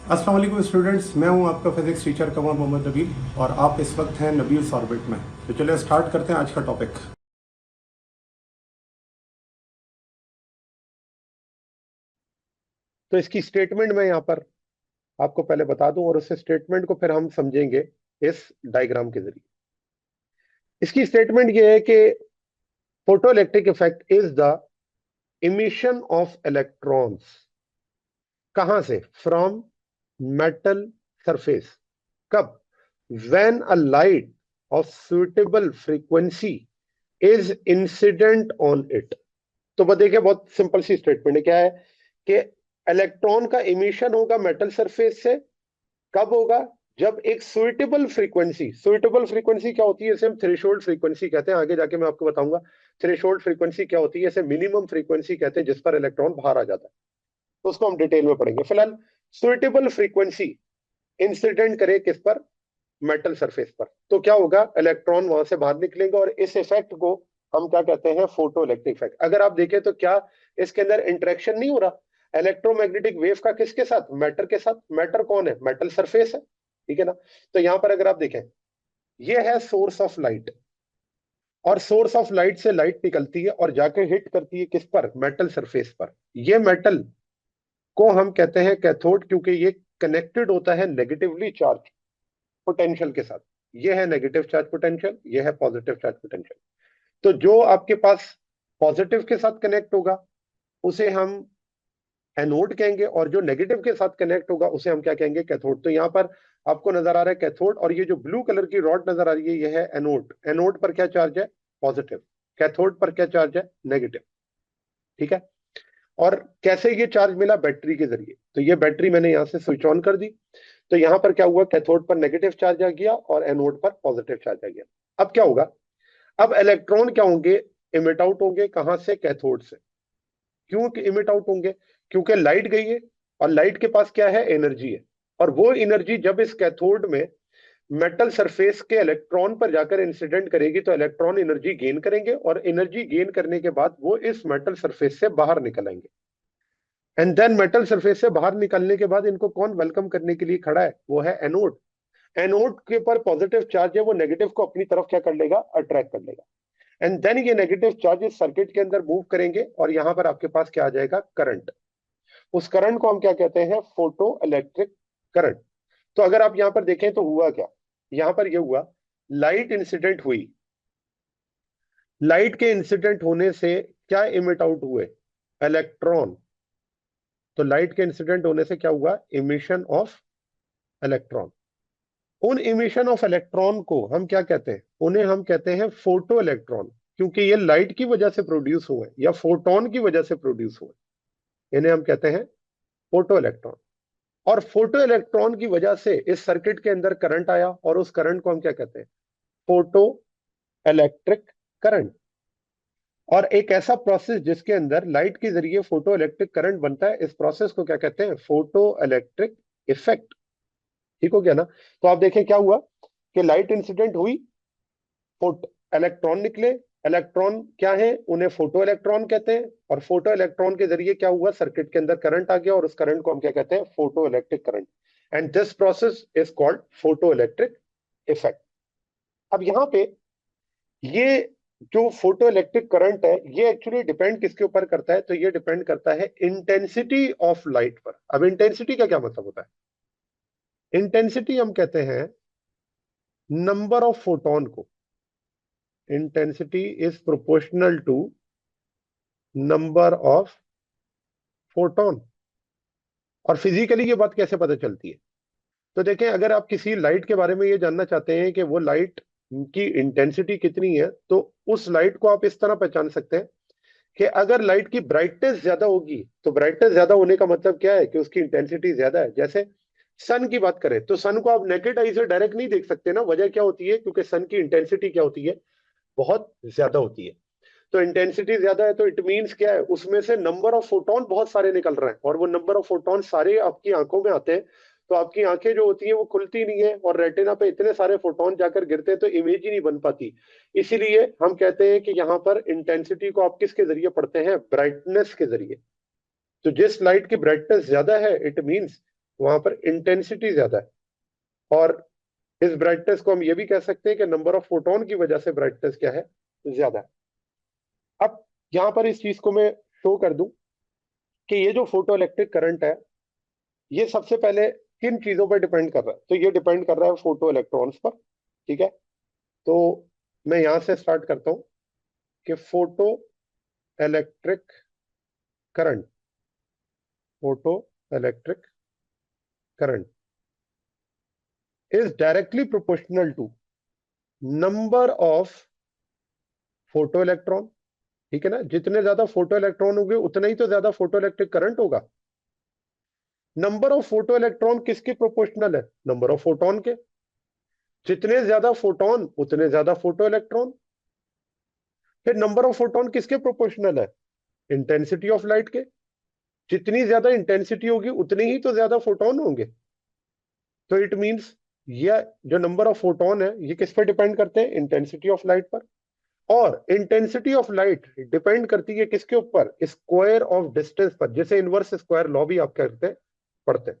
अस्सलाम वालेकुम स्टूडेंट्स, मैं हूं आपका फिजिक्स टीचर कमर मोहम्मद नबील और आप इस वक्त हैं नबील्स ऑर्बिट में। तो चलिए स्टार्ट करते हैं आज का टॉपिक। तो इसकी स्टेटमेंट मैं यहाँ पर आपको पहले बता दूं और उस स्टेटमेंट को फिर हम समझेंगे इस डायग्राम के जरिए। इसकी स्टेटमेंट ये है कि photo electric effect is the emission of electrons. कहां से? From metal surface. कब? When a light of suitable frequency is incident on it. तो बस देखिए, बहुत सिंपल सी स्टेटमेंट है। क्या है कि इलेक्ट्रॉन का इमिशन होगा मेटल सरफेस से। कब होगा? जब एक सुइटेबल फ्रीक्वेंसी क्या होती है? इसे हम थ्रेशोल्ड फ्रीक्वेंसी कहते हैं। आगे जाके मैं आपको बताऊंगा थ्रेशोल्ड फ्रीक्वेंसी क्या होती है। इसे मिनिमम फ्रीक्वेंसी कहते हैं जिस पर इलेक्ट्रॉन बाहर आ जाता है। तो उसको हम डिटेल में पढ़ेंगे। फिलहाल सुइटेबल फ्रीक्वेंसी इंसिडेंट करे किस पर? मेटल सरफेस पर। तो क्या होगा? इलेक्ट्रॉन वहां से बाहर निकलेंगे और इस इफेक्ट को हम क्या कहते हैं? Photo electric effect. अगर आप देखें तो क्या इसके अंदर इंटरेक्शन नहीं हो रहा इलेक्ट्रोमैग्नेटिक वेव का? किसके साथ? मैटर के साथ। मैटर कौन है? मेटल सरफेस है। ठीक है ना? तो यहां पर अगर आप देखें, ये है सोर्स ऑफ लाइट, और सोर्स ऑफ लाइट से लाइट निकलती है और जाके हिट करती है किस पर? मेटल सरफेस पर। ये मेटल को हम कहते हैं कैथोड, क्योंकि ये कनेक्टेड होता है नेगेटिवली चार्ज पोटेंशियल के साथ। ये है नेगेटिव चार्ज पोटेंशियल, ये है पॉजिटिव चार्ज पोटेंशियल। तो जो आपके पास पॉजिटिव के साथ कनेक्ट होगा उसे हम एनोड कहेंगे, और जो नेगेटिव के साथ कनेक्ट होगा उसे हम क्या कहेंगे? कैथोड। तो यहाँ पर आपको नजर आ रहा है कैथोड, और ये जो ब्लू कलर की रॉड नजर आ रही है ये है एनोड। एनोड पर क्या चार्ज है? पॉजिटिव। कैथोड पर क्या चार्ज है? नेगेटिव। ठीक है? और कैसे ये चार्ज मिला? बैटरी के जरिए। तो ये बैटरी मैंने यहाँ से स्विच ऑन कर दी, तो यहां पर क्या हुआ? कैथोड पर नेगेटिव चार्ज आ गया और एनोड पर पॉजिटिव चार्ज आ गया। अब क्या होगा? अब इलेक्ट्रॉन क्या होंगे? इमिट आउट होंगे। कहां से? कैथोड से। क्यों इमिट आउट होंगे? क्योंकि लाइट गई है, और लाइट के पास क्या है? एनर्जी है। और वो एनर्जी जब इस कैथोड में मेटल सरफेस के इलेक्ट्रॉन पर जाकर इंसिडेंट करेगी तो इलेक्ट्रॉन एनर्जी गेन करेंगे, और एनर्जी गेन करने के बाद वो इस मेटल सरफेस से बाहर निकल आएंगे। एंड देन मेटल सरफेस से बाहर निकलने के बाद इनको कौन वेलकम करने के लिए खड़ा है? वो है एनोड। एनोड के पर पॉजिटिव चार्ज है, वो नेगेटिव को अपनी तरफ क्या कर लेगा? अट्रैक्ट कर लेगा। एंड देन ये नेगेटिव चार्ज इस सर्किट के अंदर मूव करेंगे, और यहां पर आपके पास क्या आ जाएगा? करंट। उस करंट को हम क्या कहते हैं? Photo electric current. तो अगर आप यहां पर देखें तो हुआ क्या? यहां पर ये हुआ, लाइट इंसिडेंट हुई। लाइट के इंसिडेंट होने से क्या इमिट आउट हुए? इलेक्ट्रॉन। तो लाइट के इंसिडेंट होने से क्या हुआ? Emission of electron. उन इमिशन ऑफ इलेक्ट्रॉन को हम क्या कहते हैं? उन्हें हम कहते हैं फोटो इलेक्ट्रॉन, क्योंकि ये लाइट की वजह से प्रोड्यूस हुए या फोटोन की वजह से प्रोड्यूस हुए। इन्हें हम कहते हैं फोटो इलेक्ट्रॉन। और फोटो इलेक्ट्रॉन की वजह से इस सर्किट के अंदर करंट आया, और उस करंट को हम क्या कहते हैं? Photo electric current. और एक ऐसा प्रोसेस जिसके अंदर लाइट के जरिए फोटो इलेक्ट्रिक करंट बनता है, इस प्रोसेस को क्या कहते हैं? Photo electric effect. ठीक हो गया ना? तो आप देखें क्या हुआ कि लाइट इंसिडेंट हुई, फोटो इलेक्ट्रॉन निकले। इलेक्ट्रॉन क्या है? उन्हें फोटो इलेक्ट्रॉन कहते हैं। और फोटो इलेक्ट्रॉन के जरिए क्या हुआ? सर्किट के अंदर करंट आ गया, और उस करंट को हम क्या कहते हैं? Photo electric current. And this process is called photo electric effect. अब यहाँ पे ये जो फोटो इलेक्ट्रिक करंट है, ये एक्चुअली डिपेंड किसके ऊपर करता है? तो ये डिपेंड करता है इंटेंसिटी ऑफ लाइट पर। अब इंटेंसिटी का क्या मतलब होता है? इंटेंसिटी हम कहते हैं नंबर ऑफ फोटोन को। Intensity is proportional to number of photon. और फिजिकली ये बात कैसे पता चलती है? तो देखें, अगर आप किसी लाइट के बारे में ये जानना चाहते हैं कि वो लाइट की इंटेंसिटी कितनी है, तो उस लाइट को आप इस तरह पहचान सकते हैं कि अगर लाइट की ब्राइटनेस ज्यादा होगी, तो ब्राइटनेस ज्यादा होने का मतलब क्या है? कि उसकी इंटेंसिटी ज्यादा है। जैसे सन की बात करें तो सन को आप नेकेड आई से डायरेक्ट नहीं देख सकते ना। वजह क्या होती है? क्योंकि सन की इंटेंसिटी क्या होती है? बहुत ज्यादा होती है। तो इंटेंसिटी ज्यादा है तो इट मींस क्या है? उसमें से नंबर ऑफ फोटोन बहुत सारे निकल रहे हैं, और वो नंबर ऑफ फोटोन सारे आपकी आंखों में आते हैं। तो आपकी आंखें जो होती हैं वो खुलती नहीं है, और रेटिना पे इतने सारे फोटोन जाकर गिरते हैं तो इमेज ही नहीं बन पाती। इसीलिए हम कहते हैं कि यहाँ पर इंटेंसिटी को आप किसके जरिए पढ़ते हैं? ब्राइटनेस के जरिए। तो जिस लाइट की ब्राइटनेस ज्यादा है, इट मींस वहां पर इंटेंसिटी ज्यादा है, और इस ब्राइटनेस को हम ये भी कह सकते हैं कि नंबर ऑफ फोटोन की वजह से ब्राइटनेस क्या है, ज्यादा है। अब यहां पर इस चीज को मैं शो कर दूं कि ये जो फोटो इलेक्ट्रिक करंट है, ये सबसे पहले किन चीजों पर डिपेंड कर रहा है, तो ये डिपेंड कर रहा है फोटो इलेक्ट्रॉन्स पर। ठीक है, तो मैं यहां से स्टार्ट करता हूं कि photo electric current, photo electric current is directly proportional to number of photo electron. ठीक है ना, जितने ज्यादा फोटो इलेक्ट्रॉन होंगे उतना ही तो ज्यादा फोटो इलेक्ट्रिक करंट होगा। नंबर ऑफ फोटो इलेक्ट्रॉन किसके प्रोपोर्शनल है, नंबर ऑफ फोटोन के। जितने ज्यादा फोटोन उतने ज्यादा फोटो इलेक्ट्रॉन। फिर नंबर ऑफ फोटोन किसके प्रोपोर्शनल है, इंटेंसिटी ऑफ लाइट के। जितनी ज्यादा इंटेंसिटी होगी उतने ही तो ज्यादा फोटोन होंगे। तो इट मींस ये जो नंबर ऑफ फोटोन है ये किस पर डिपेंड करते हैं, इंटेंसिटी ऑफ लाइट पर। और इंटेंसिटी ऑफ लाइट डिपेंड करती है किसके ऊपर, स्क्वायर ऑफ डिस्टेंस पर, जैसे इनवर्स स्क्वायर लॉ भी आप करते पढ़ते हैं।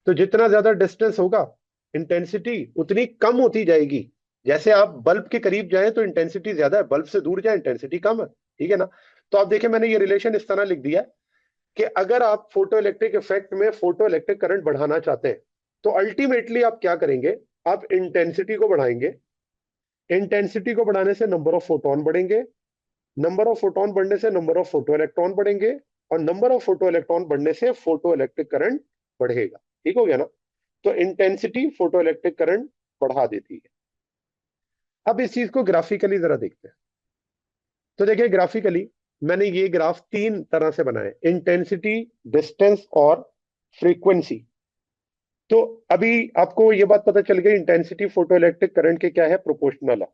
तो जितना ज्यादा डिस्टेंस होगा इंटेंसिटी उतनी कम होती जाएगी। जैसे आप बल्ब के करीब जाएं तो इंटेंसिटी ज्यादा है, बल्ब से दूर जाए इंटेंसिटी कम है। ठीक है ना, तो आप देखिए मैंने ये रिलेशन इस तरह लिख दिया कि अगर आप फोटो इलेक्ट्रिक इफेक्ट में फोटो इलेक्ट्रिक करंट बढ़ाना चाहते हैं तो अल्टीमेटली आप क्या करेंगे, आप इंटेंसिटी को बढ़ाएंगे। इंटेंसिटी को बढ़ाने से नंबर ऑफ फोटोन बढ़ेंगे, नंबर ऑफ फोटोन बढ़ने से नंबर ऑफ फोटो इलेक्ट्रॉन बढ़ेंगे, और नंबर ऑफ फोटो इलेक्ट्रॉन बढ़ने से फोटो इलेक्ट्रिक करंट बढ़ेगा। ठीक हो गया ना, तो इंटेंसिटी फोटो इलेक्ट्रिक करंट बढ़ा देती है। अब इस चीज को ग्राफिकली जरा देखते हैं। तो देखिए ग्राफिकली मैंने ये ग्राफ तीन तरह से बनाए, इंटेंसिटी, डिस्टेंस और फ्रीक्वेंसी। तो अभी आपको ये बात पता चल गई इंटेंसिटी फोटो इलेक्ट्रिक करंट के क्या है, प्रोपोर्शनल है।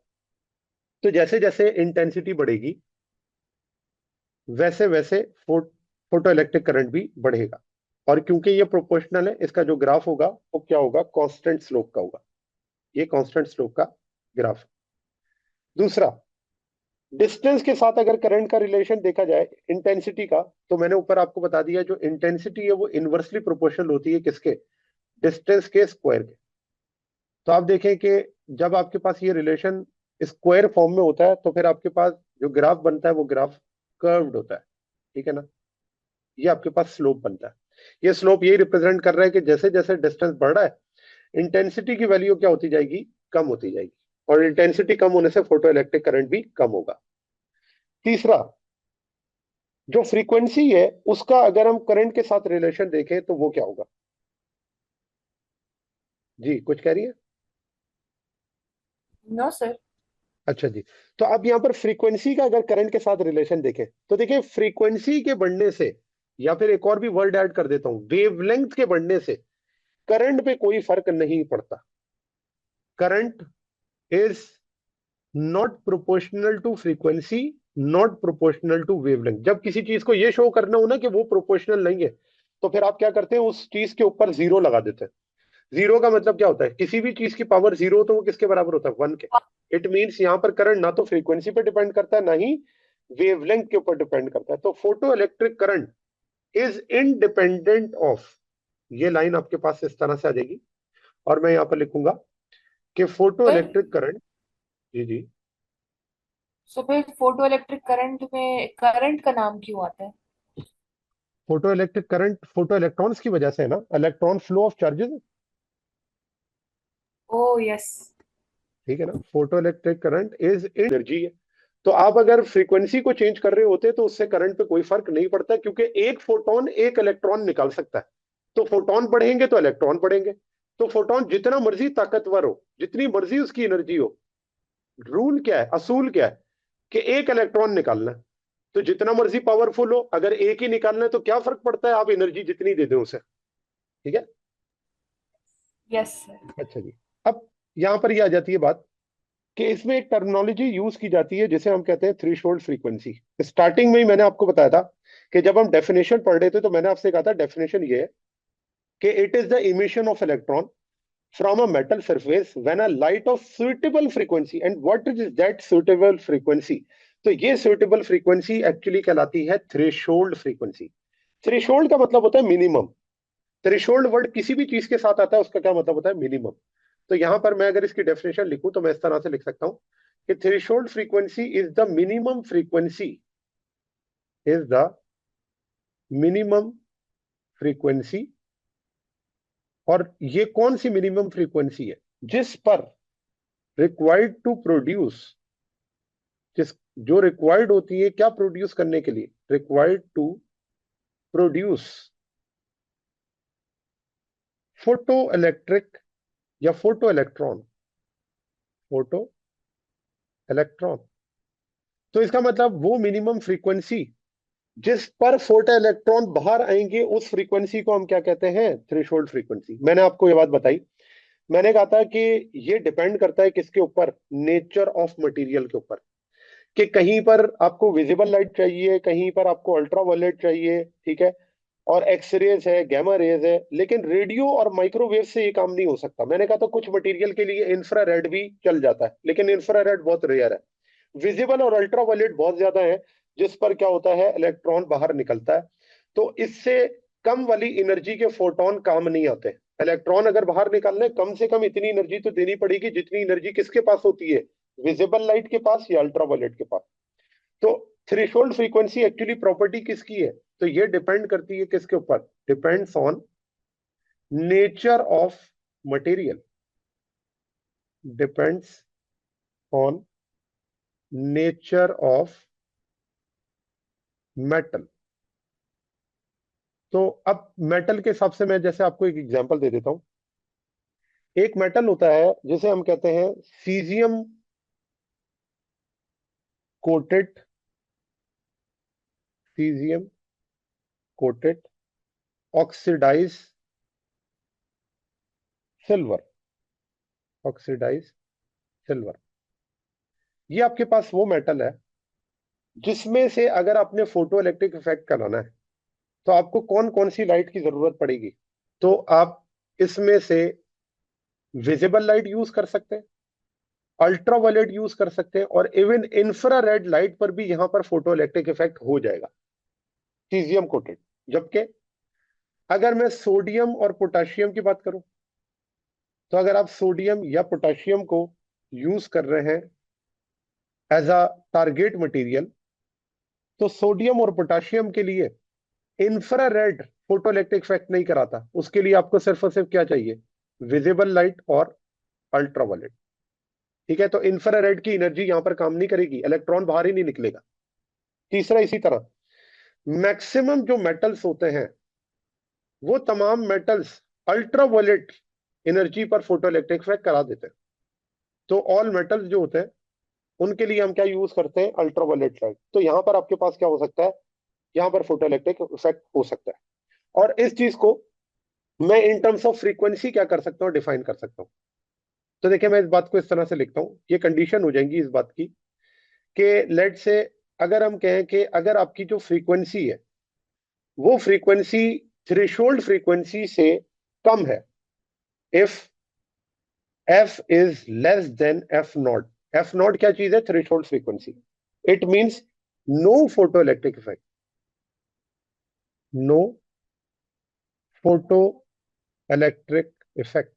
तो जैसे जैसे इंटेंसिटी बढ़ेगी वैसे वैसे फोटो इलेक्ट्रिक करंट भी बढ़ेगा। और क्योंकि ये प्रोपोर्शनल है, इसका जो ग्राफ होगा वो क्या होगा, कांस्टेंट स्लोप का होगा। ये कांस्टेंट स्लोप का ग्राफ। दूसरा, डिस्टेंस के साथ अगर करंट का रिलेशन देखा जाए इंटेंसिटी का, तो मैंने ऊपर आपको बता दिया जो इंटेंसिटी है वो इनवर्सली प्रोपोर्शनल होती है किसके, डिस्टेंस के स्क्वायर के। तो आप देखें कि जब आपके पास ये रिलेशन स्क्वायर फॉर्म में होता है तो फिर आपके पास जो ग्राफ बनता है वो ग्राफ कर्व्ड होता है। ठीक है ना, ये आपके पास स्लोप बनता है। ये स्लोप यही रिप्रेजेंट कर रहा है कि जैसे जैसे डिस्टेंस बढ़ रहा है इंटेंसिटी की वैल्यू क्या होती जाएगी, कम होती जाएगी, और इंटेंसिटी कम होने से फोटो इलेक्ट्रिक करंट भी कम होगा। तीसरा, जो फ्रीक्वेंसी है उसका अगर हम करंट के साथ रिलेशन देखें तो वो क्या होगा, जी कुछ कह रही है। No sir. अच्छा जी, तो अब यहाँ पर फ्रीक्वेंसी का अगर करंट के साथ रिलेशन देखें तो देखिए फ्रीक्वेंसी के बढ़ने से, या फिर एक और भी वर्ड ऐड कर देता हूं, वेवलेंथ के बढ़ने से करंट पे कोई फर्क नहीं पड़ता। Current is not proportional to frequency, not proportional to wavelength. जब किसी चीज को ये शो करना हो ना कि वो प्रोपोर्शनल नहीं है, तो फिर आप क्या करते हैं, उस चीज के ऊपर जीरो लगा देते हैं। जीरो का मतलब क्या होता है, किसी भी चीज की पावर जीरो तो वो किसके बराबर होता है, वन के। इट मीन्स यहाँ पर करंट ना तो फ्रीक्वेंसी पे डिपेंड करता है ना ही वेवलेंथ के ऊपर डिपेंड करता है। तो photo electric current is independent of, ये लाइन आपके पास इस तरह से आ जाएगी, और मैं यहाँ पर लिखूंगा कि फोटो सर इलेक्ट्रिक करंट, जी जी, सो फिर फोटो इलेक्ट्रिक करंट में करंट का नाम क्यों आता है? Photo electric current photo electrons की वजह से है ना, electron flow of charges. O yes. ठीक है ना, photo electric current is energy है। तो आप अगर फ्रीक्वेंसी को चेंज कर रहे होते तो उससे करंट पे कोई फर्क नहीं पड़ता, क्योंकि एक फोटोन एक इलेक्ट्रॉन निकाल सकता है। तो फोटोन बढ़ेंगे तो इलेक्ट्रॉन बढ़ेंगे। तो फोटोन जितना मर्जी ताकतवर हो, जितनी मर्जी उसकी एनर्जी हो, रूल क्या है, असूल क्या है, कि एक इलेक्ट्रॉन निकालना है। तो जितना मर्जी पावरफुल हो, अगर एक ही निकालना है तो क्या फर्क पड़ता है, आप एनर्जी जितनी दे दें उसे। ठीक है, यस सर। अच्छा जी। अब यहां पर ये आ जाती है बात कि इसमें एक टर्मिनोलॉजी यूज की जाती है जिसे हम कहते हैं थ्रेशोल्ड फ्रीक्वेंसी। स्टार्टिंग में ही मैंने आपको बताया था कि जब हम डेफिनेशन पढ़ रहे थे तो मैंने आपसे कहा था डेफिनेशन ये है कि it is the emission of electron from a metal surface when a light of suitable frequency, and what is that suitable frequency, तो ये suitable frequency एक्चुअली कहलाती है थ्रेशोल्ड फ्रीक्वेंसी। थ्रेशोल्ड का मतलब होता है मिनिमम। थ्रेशोल्ड वर्ड किसी भी चीज के साथ आता है उसका क्या मतलब होता है? मिनिमम। तो यहां पर मैं अगर इसकी डेफिनेशन लिखूं तो मैं इस तरह से लिख सकता हूं कि threshold frequency is the minimum frequency, is the minimum frequency. और ये कौन सी मिनिमम फ्रीक्वेंसी है? जिस पर रिक्वायर्ड टू प्रोड्यूस, जिस जो रिक्वायर्ड होती है क्या प्रोड्यूस करने के लिए? Required to produce photo electric या फोटो इलेक्ट्रॉन, फोटो इलेक्ट्रॉन। तो इसका मतलब वो मिनिमम फ्रीक्वेंसी जिस पर फोटो इलेक्ट्रॉन बाहर आएंगे उस फ्रीक्वेंसी को हम क्या कहते हैं? Threshold frequency. मैंने आपको ये बात बताई, मैंने कहा था कि ये डिपेंड करता है किसके ऊपर? नेचर ऑफ मटेरियल के ऊपर। कि कहीं पर आपको विजिबल लाइट चाहिए, कहीं पर आपको अल्ट्रावायलेट चाहिए, ठीक है, और एक्स रेज है, गैमा रेज है, लेकिन रेडियो और माइक्रोवेव से ये काम नहीं हो सकता। मैंने कहा था कुछ मटेरियल के लिए इंफ्रारेड भी चल जाता है, लेकिन इंफ्रारेड बहुत रेयर है। विजिबल और अल्ट्रावायलेट बहुत ज्यादा है, जिस पर क्या होता है? इलेक्ट्रॉन बाहर निकलता है। तो इससे कम वाली एनर्जी के फोटोन काम नहीं आते। इलेक्ट्रॉन अगर बाहर निकालने, कम से कम इतनी एनर्जी तो देनी पड़ेगी जितनी एनर्जी किसके पास होती है? विजिबल लाइट के पास या अल्ट्रावायलेट के पास। तो थ्रेशोल्ड फ्रीक्वेंसी एक्चुअली प्रॉपर्टी किसकी है? तो ये डिपेंड करती है किसके ऊपर? Depends on nature of material, depends on nature of metal. तो अब मेटल के हिसाब से मैं जैसे आपको एक एग्जांपल दे देता हूं। एक मेटल होता है जिसे हम कहते हैं caesium coated, caesium coated oxidise silver, oxidise silver. ये आपके पास वो मेटल है जिसमें से अगर आपने फोटो इलेक्ट्रिक इफेक्ट कराना है तो आपको कौन कौन सी लाइट की जरूरत पड़ेगी? तो आप इसमें से विजिबल लाइट यूज कर सकते हैं, अल्ट्रावायलेट यूज कर सकते हैं, और इवन इंफ्रारेड लाइट पर भी यहां पर फोटो इलेक्ट्रिक इफेक्ट हो जाएगा, सीजियम कोटेड। जबकि अगर मैं सोडियम और पोटेशियम की बात करूं, तो अगर आप सोडियम या पोटेशियम को यूज कर रहे हैं एज अ टारगेट मटेरियल, तो सोडियम और पोटेशियम के लिए इंफ्रारेड फोटो इलेक्ट्रिक इफेक्ट नहीं कराता। उसके लिए आपको सिर्फ और सिर्फ क्या चाहिए? विजिबल लाइट और अल्ट्रावायलेट। ठीक है, तो इंफ्रारेड की एनर्जी यहां पर काम नहीं करेगी, इलेक्ट्रॉन बाहर ही नहीं निकलेगा। तीसरा, इसी तरह मैक्सिमम जो मेटल्स होते हैं वो तमाम मेटल्स अल्ट्रावायलेट एनर्जी पर फोटो इलेक्ट्रिक इफेक्ट करा देते हैं। तो ऑल मेटल्स जो होते हैं उनके लिए हम क्या यूज करते हैं? Ultraviolet light. तो यहां पर आपके पास क्या हो सकता है? यहां पर फोटो इलेक्ट्रिक इफेक्ट हो सकता है। और इस चीज को मैं इन टर्म्स ऑफ फ्रीक्वेंसी क्या कर सकता हूँ? डिफाइन कर सकता हूँ। तो देखिए, मैं इस बात को इस तरह से लिखता हूँ, ये कंडीशन हो जाएंगी इस बात की कि लेट से अगर हम कहें कि अगर आपकी जो फ्रीक्वेंसी है वो फ्रीक्वेंसी थ्रेशोल्ड फ्रीक्वेंसी से कम है, if F is less than F naught. F naught क्या चीज है? Threshold frequency. It means no photo electric effect, no photo electric effect,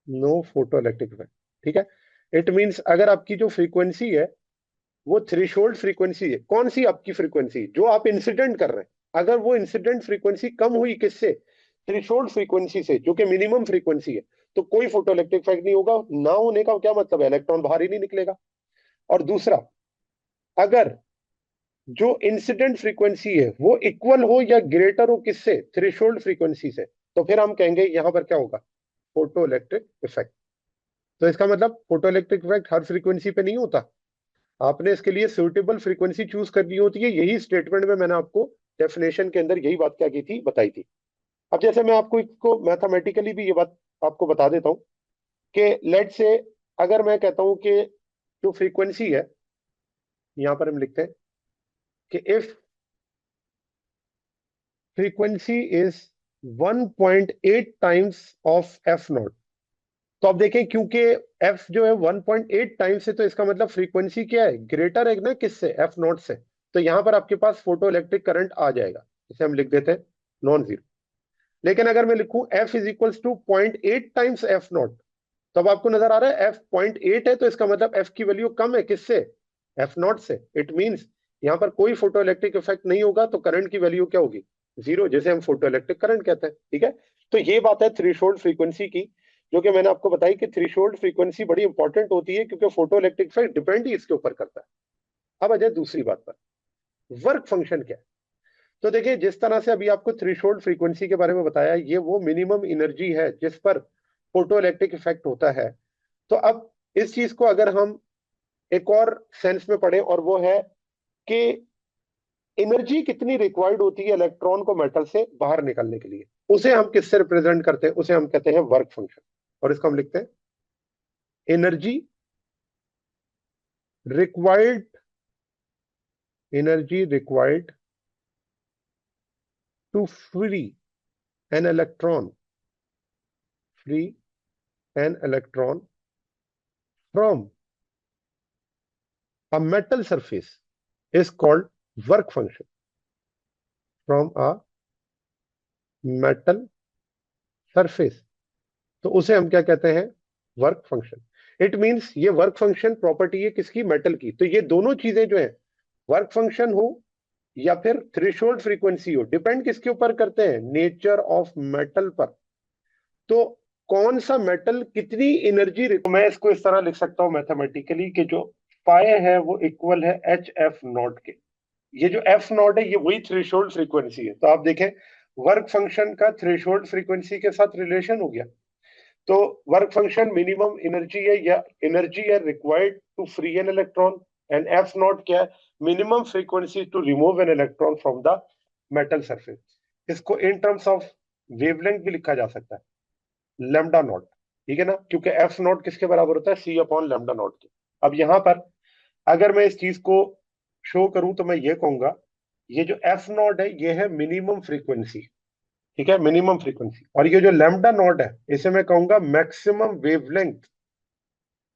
no photo electric effect. ठीक है, इट मींस अगर आपकी जो फ्रीक्वेंसी है वो थ्रेशोल्ड फ्रीक्वेंसी है। कौन सी आपकी फ्रीक्वेंसी जो आप इंसिडेंट कर रहे हैं, अगर वो इंसिडेंट फ्रीक्वेंसी कम हुई किससे? थ्रेशोल्ड फ्रीक्वेंसी से, जो कि मिनिमम फ्रीक्वेंसी है, तो कोई फोटो इलेक्ट्रिक इफेक्ट नहीं होगा। ना होने का क्या मतलब है? इलेक्ट्रॉन बाहर ही नहीं निकलेगा। और दूसरा, अगर जो इंसिडेंट फ्रीक्वेंसी है वो इक्वल हो या ग्रेटर हो किससे? थ्रेशोल्ड फ्रीक्वेंसी से, तो फिर हम कहेंगे यहां पर क्या होगा? Photo electric effect. तो इसका मतलब फोटो इलेक्ट्रिक इफेक्ट हर फ्रीक्वेंसी पे नहीं होता, आपने इसके लिए सुटेबल फ्रीक्वेंसी चूज करनी होती है। यही स्टेटमेंट में मैंने आपको डेफिनेशन के अंदर यही बात क्या की थी, बताई थी। अब जैसे मैं आपको इसको मैथमेटिकली भी ये बात आपको बता देता हूं कि लेट से अगर मैं कहता हूं कि जो फ्रीक्वेंसी है, यहां पर हम लिखते हैं कि if frequency is 1.8 times of F naught. तो आप देखें, क्योंकि एफ जो है 1.8 टाइम्स है, तो इसका मतलब फ्रीक्वेंसी क्या है? ग्रेटर है ना किससे? एफ नॉट से। तो यहां पर आपके पास फोटो इलेक्ट्रिक करंट आ जाएगा, इसे हम लिख देते हैं नॉन जीरो। लेकिन अगर मैं लिखूं F is equals to 0.8 times F naught, तो अब आपको नजर आ रहा है F 0.8 है, तो इसका मतलब F की वैल्यू कम है किससे, एफ नॉट से। इट मींस यहां पर कोई फोटो इलेक्ट्रिक इफेक्ट नहीं होगा, तो करंट की वैल्यू क्या होगी, जीरो, जैसे हम फोटो इलेक्ट्रिक करंट कहते हैं। ठीक है, तो ये बात है थ्रेशोल्ड फ्रीक्वेंसी की, जो कि मैंने आपको बताई कि थ्रेशोल्ड फ्रीक्वेंसी बड़ी इंपॉर्टेंट होती है, क्योंकि फोटो इलेक्ट्रिक इफेक्ट डिपेंड ही इसके ऊपर करता है। अब आ जाए दूसरी बात पर, वर्क फंक्शन क्या है। तो देखिए, जिस तरह से अभी आपको थ्रेशोल्ड फ्रीक्वेंसी के बारे में बताया, ये वो मिनिमम एनर्जी है जिस पर फोटो इलेक्ट्रिक इफेक्ट होता है। तो अब इस चीज को अगर हम एक और सेंस में पढ़े, और वो है कि एनर्जी कितनी रिक्वायर्ड होती है इलेक्ट्रॉन को मेटल से बाहर निकलने के लिए, उसे हम किससे रिप्रेजेंट करते हैं, उसे हम कहते हैं वर्क फंक्शन। और इसको हम लिखते हैं energy required, energy required to free an electron, free an electron from a metal surface is called work function, from a metal surface, तो उसे हम क्या कहते हैं, वर्क फंक्शन। इट मींस ये वर्क फंक्शन प्रॉपर्टी है किसकी, मेटल की। तो ये दोनों चीजें जो है, वर्क फंक्शन हो या फिर थ्रेशोल्ड फ्रीक्वेंसी हो, डिपेंड किसके ऊपर करते हैं, नेचर ऑफ मेटल पर। तो कौन सा मेटल कितनी एनर्जी, मैं इसको इस तरह लिख सकता हूं मैथमेटिकली कि जो फाई है वो इक्वल है एच एफ नॉट के। ये जो एफ नॉट है ये वही थ्रेशोल्ड फ्रीक्वेंसी है। तो आप देखें, वर्क फंक्शन का थ्रेशोल्ड फ्रीक्वेंसी के साथ रिलेशन हो गया। तो वर्क फंक्शन मिनिमम एनर्जी है, या एनर्जी है required to free an electron, and F naught क्या है, minimum frequency to remove an electron from the metal surface. इसको इन टर्म्स ऑफ वेवलेंथ भी लिखा जा सकता है, लैम्डा नॉट। ठीक है ना, क्योंकि एफ नॉट किसके बराबर होता है, सी अपॉन लैम्डा नॉट के। अब यहां पर अगर मैं इस चीज को शो करूं तो मैं ये कहूंगा, ये जो एफ नॉट है ये है मिनिमम फ्रीक्वेंसी। ठीक है, मिनिमम फ्रीक्वेंसी। और ये जो लैम्डा नॉट है इसे मैं कहूंगा मैक्सिमम वेवलेंथ,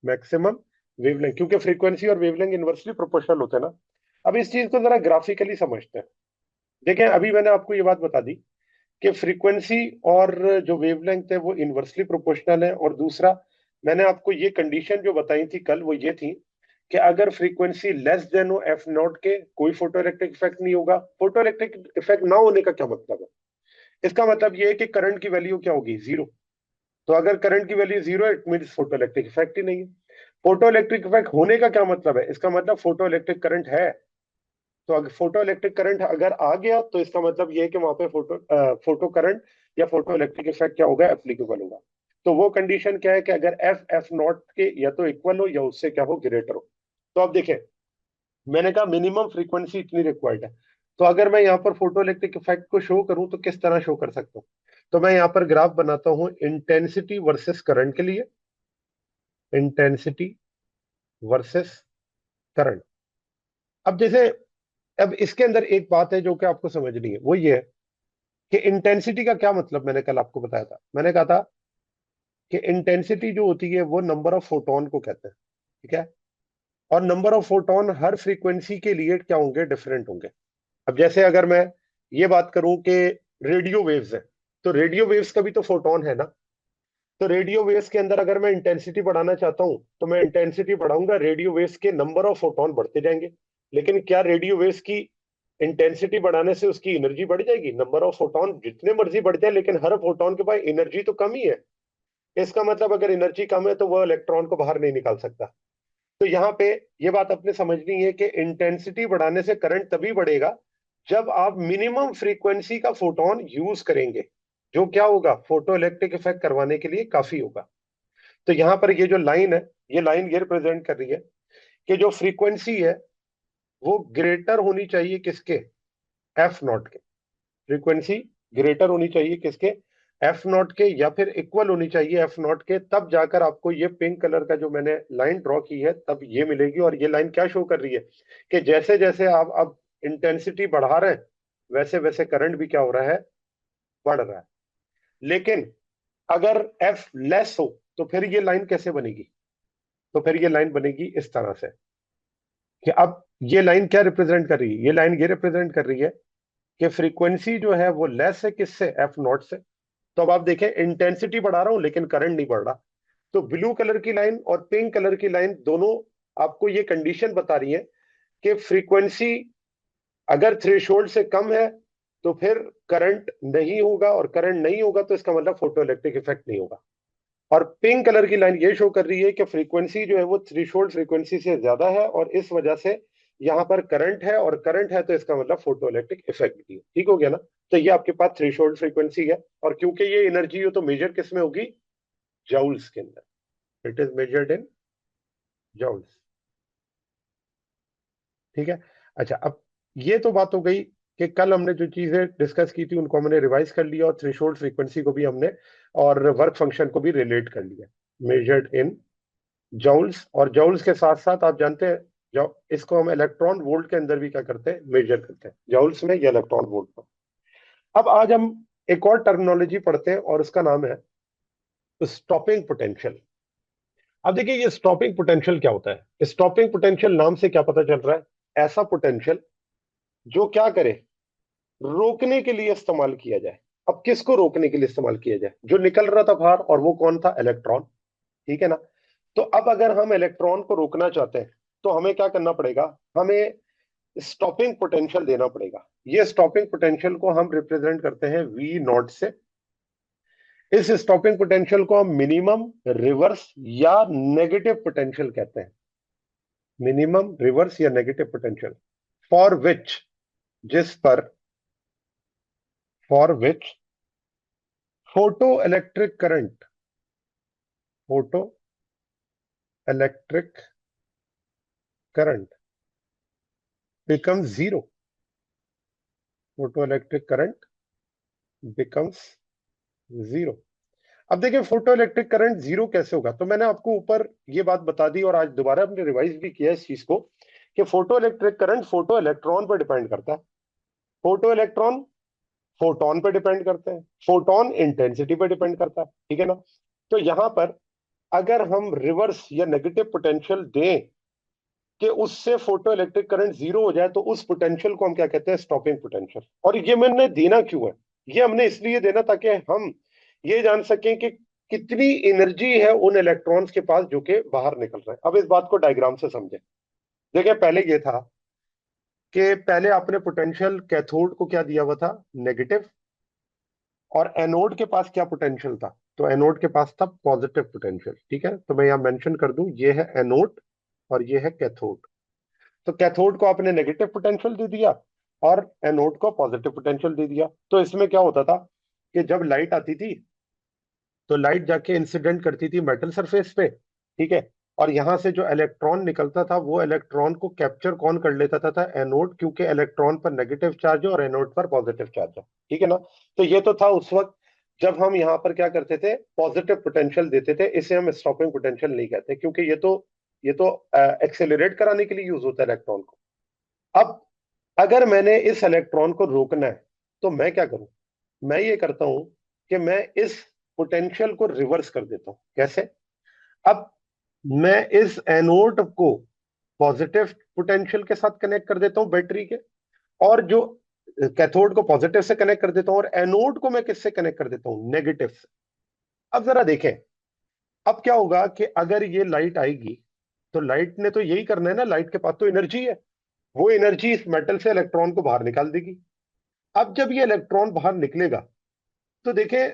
मैक्सिमम वेवलेंथ, क्योंकि फ्रीक्वेंसी और वेवलेंथ इनवर्सली प्रोपोर्शनल होते हैं ना। अब इस चीज को जरा ग्राफिकली समझते हैं। देखें, अभी मैंने आपको ये बात बता दी कि फ्रीक्वेंसी और जो वेवलेंथ है वो इनवर्सली प्रोपोर्शनल है। और दूसरा, मैंने आपको ये कंडीशन जो बताई थी कल, वो ये थी कि अगर फ्रीक्वेंसी लेस देन हो एफ नॉट के, कोई फोटो इलेक्ट्रिक इफेक्ट नहीं होगा। फोटो इलेक्ट्रिक इफेक्ट ना होने का क्या मतलब है, इसका मतलब ये है कि करंट की वैल्यू क्या होगी, जीरो। तो अगर करंट की वैल्यू जीरो है, it means photo electric effect ही नहीं है। फोटो इलेक्ट्रिक इफेक्ट होने का क्या मतलब है, इसका मतलब फोटो इलेक्ट्रिक करंट है। तो अगर फोटो इलेक्ट्रिक करंट अगर आ गया, तो इसका मतलब ये है कि वहां पे फोटो करंट या फोटो इलेक्ट्रिक इफेक्ट क्या होगा, एप्लीकेबल होगा। तो वो कंडीशन क्या है कि अगर एफ एफ नॉट के या तो इक्वल हो या उससे क्या हो, ग्रेटर हो। तो अब देखें, मैंने कहा मिनिमम फ्रीक्वेंसी इतनी रिक्वायर्ड है। तो अगर मैं यहाँ पर फोटो इलेक्ट्रिक इफेक्ट को शो करूं तो किस तरह शो कर सकता हूँ, तो मैं यहाँ पर ग्राफ बनाता हूँ इंटेंसिटी वर्सेस करंट के लिए, इंटेंसिटी वर्सेस करंट। अब जैसे, अब इसके अंदर एक बात है जो कि आपको समझनी है, वो ये है कि इंटेंसिटी का क्या मतलब, मैंने कल आपको बताया था, मैंने कहा था कि इंटेंसिटी जो होती है वो नंबर ऑफ फोटोन को कहते हैं। ठीक है, और number of photon her frequency के लिए क्या होंगे, डिफरेंट होंगे। अब जैसे अगर मैं ये बात करूं कि रेडियो वेव्स है, तो रेडियो वेव्स का भी तो फोटोन है ना। तो रेडियो वेव्स के अंदर अगर मैं इंटेंसिटी बढ़ाना चाहता हूं, तो मैं इंटेंसिटी बढ़ाऊंगा, रेडियो वेव्स के नंबर ऑफ फोटोन बढ़ते जाएंगे। लेकिन क्या रेडियो वेव्स की इंटेंसिटी बढ़ाने से उसकी एनर्जी बढ़ जाएगी, नंबर ऑफ फोटोन जितने मर्जी बढ़ जाए, लेकिन हर फोटोन के पास एनर्जी तो कम ही है। इसका मतलब अगर एनर्जी कम है तो वह इलेक्ट्रॉन को बाहर नहीं निकाल सकता। तो यहाँ पे ये बात अपने समझनी है कि इंटेंसिटी बढ़ाने से करंट तभी बढ़ेगा जब आप मिनिमम फ्रीक्वेंसी का फोटोन यूज करेंगे, जो क्या होगा, फोटो इलेक्ट्रिक इफेक्ट करवाने के लिए काफी होगा। तो यहाँ पर ये जो लाइन है, ये लाइन ये रिप्रेजेंट कर रही है कि जो फ्रीक्वेंसी है वो ग्रेटर होनी चाहिए किसके, एफ नॉट के। फ्रीक्वेंसी ग्रेटर होनी चाहिए किसके, एफ नॉट के, या फिर इक्वल होनी चाहिए एफ नॉट के। तब जाकर आपको ये पिंक कलर का जो मैंने लाइन ड्रॉ की है तब ये मिलेगी। और ये लाइन क्या शो कर रही है कि जैसे जैसे आप अब इंटेंसिटी बढ़ा रहे हैं, वैसे वैसे करंट भी क्या हो रहा है, बढ़ रहा है। लेकिन अगर एफ लेस हो तो फिर ये लाइन कैसे बनेगी, तो फिर ये लाइन बनेगी इस तरह से कि अब ये लाइन क्या रिप्रेजेंट कर रही है, ये लाइन ये रिप्रेजेंट कर रही है कि फ्रीक्वेंसी जो है वो लेस है किससे, एफ नॉट से। तो अब आप देखें इंटेंसिटी बढ़ा रहा हूं लेकिन करंट नहीं बढ़ रहा। तो ब्लू कलर की लाइन और पिंक कलर की लाइन दोनों आपको ये कंडीशन बता रही है कि फ्रीक्वेंसी अगर थ्रेशोल्ड से कम है तो फिर करंट नहीं होगा, और करंट नहीं होगा तो इसका मतलब फोटोइलेक्ट्रिक इफेक्ट नहीं होगा। और पिंक कलर की लाइन ये शो कर रही है कि फ्रीक्वेंसी जो है वो थ्रेशोल्ड फ्रीक्वेंसी से ज्यादा है, और इस वजह से यहाँ पर करंट है, और करंट है तो इसका मतलब फोटोइलेक्ट्रिक इफेक्ट भी है। ठीक हो गया ना? तो ये आपके पास थ्रेशोल्ड फ्रीक्वेंसी है, और क्योंकि ये एनर्जी हो तो मेजर किस में होगी? जाउल्स के अंदर। It is measured in joules. ठीक है। अच्छा, अब ये तो बात हो गई कि कल हमने जो चीजें डिस्कस की थी उनको हमने रिवाइज कर लिया, और थ्रेशोल्ड फ्रीक्वेंसी को भी हमने, और वर्क फंक्शन को भी रिलेट कर लिया। मेजर्ड इन जॉउल्स, और जॉउल्स के साथ साथ आप जानते हैं जो इसको हम इलेक्ट्रॉन वोल्ट के अंदर भी क्या करते हैं? मेजर करते हैं, जॉउल्स में या इलेक्ट्रॉन वोल्ट में। अब आज हम एक और टर्मिनोलॉजी पढ़ते हैं और उसका नाम है स्टॉपिंग पोटेंशियल। अब देखिए ये स्टॉपिंग पोटेंशियल क्या होता है? स्टॉपिंग पोटेंशियल नाम से क्या पता चल रहा है? ऐसा पोटेंशियल जो क्या करे? रोकने के लिए इस्तेमाल किया जाए। अब किसको रोकने के लिए इस्तेमाल किया जाए? जो निकल रहा था बाहर, और वो कौन था? इलेक्ट्रॉन। ठीक है ना? तो अब अगर हम इलेक्ट्रॉन को रोकना चाहते हैं तो हमें क्या करना पड़ेगा? हमें स्टॉपिंग पोटेंशियल देना पड़ेगा। ये स्टॉपिंग पोटेंशियल को हम रिप्रेजेंट करते हैं वी नॉट से। इस स्टॉपिंग पोटेंशियल को हम मिनिमम, रिवर्स या नेगेटिव पोटेंशियल कहते हैं। मिनिमम, रिवर्स या नेगेटिव पोटेंशियल फॉर विच, जिस पर, for which photo electric current, photo electric current becomes zero. Photo electric current becomes zero. अब देखिए फोटो इलेक्ट्रिक करंट जीरो कैसे होगा? तो मैंने आपको ऊपर ये बात बता दी, और आज दोबारा हमने रिवाइज भी किया इस चीज को, कि photo electric current photo electron पर डिपेंड करता है। फोटो इलेक्ट्रॉन फोटोन पे डिपेंड करते हैं, फोटोन इंटेंसिटी पे डिपेंड करता है। ठीक है ना? तो यहां पर अगर हम रिवर्स या नेगेटिव पोटेंशियल दें कि उससे फोटो इलेक्ट्रिक करंट जीरो हो जाए, तो उस पोटेंशियल को हम क्या कहते हैं? Stopping potential. और ये मैंने देना क्यों है? ये हमने इसलिए देना ताकि हम ये जान सकें कि कितनी एनर्जी है उन इलेक्ट्रॉन्स के पास जो कि बाहर निकल रहे हैं। अब इस बात को डायग्राम से समझें। देखिए पहले ये था कि पहले आपने पोटेंशियल कैथोड को क्या दिया हुआ था? नेगेटिव। और एनोड के पास क्या पोटेंशियल था? तो एनोड के पास था पॉजिटिव पोटेंशियल। ठीक है, तो मैं यहां मेंशन कर दूं, ये है एनोड और ये है कैथोड। तो कैथोड को आपने नेगेटिव पोटेंशियल दे दिया, और एनोड को पॉजिटिव पोटेंशियल दे दिया। तो इसमें क्या होता था कि जब लाइट आती थी तो लाइट जाके इंसिडेंट करती थी मेटल सरफेस पे। ठीक है, और यहां से जो इलेक्ट्रॉन निकलता था वो इलेक्ट्रॉन को कैप्चर कौन कर लेता था? एनोड, क्योंकि इलेक्ट्रॉन पर नेगेटिव चार्ज है और एनोड पर पॉजिटिव चार्ज है। ठीक है ना? तो ये तो था उस वक्त जब हम यहाँ पर क्या करते थे? पॉजिटिव पोटेंशियल देते थे। इसे हम स्टॉपिंग पोटेंशियल नहीं कहते, क्योंकि ये तो एक्सेलरेट कराने के लिए यूज होता है इलेक्ट्रॉन को। अब अगर मैंने इस इलेक्ट्रॉन को रोकना है तो मैं क्या करूं? मैं ये करता हूं कि मैं इस पोटेंशियल को रिवर्स कर देता हूं। कैसे? अब मैं इस एनोड को पॉजिटिव पोटेंशियल के साथ कनेक्ट कर देता हूं, बैटरी के, और जो कैथोड को पॉजिटिव से कनेक्ट कर देता हूं, और एनोड को मैं किससे कनेक्ट कर देता हूं? नेगेटिव से। अब जरा देखें, अब क्या होगा कि अगर ये लाइट आएगी तो लाइट ने तो यही करना है ना, लाइट के पास तो एनर्जी है, वो एनर्जी इस मेटल से इलेक्ट्रॉन को बाहर निकाल देगी। अब जब ये इलेक्ट्रॉन बाहर निकलेगा तो देखें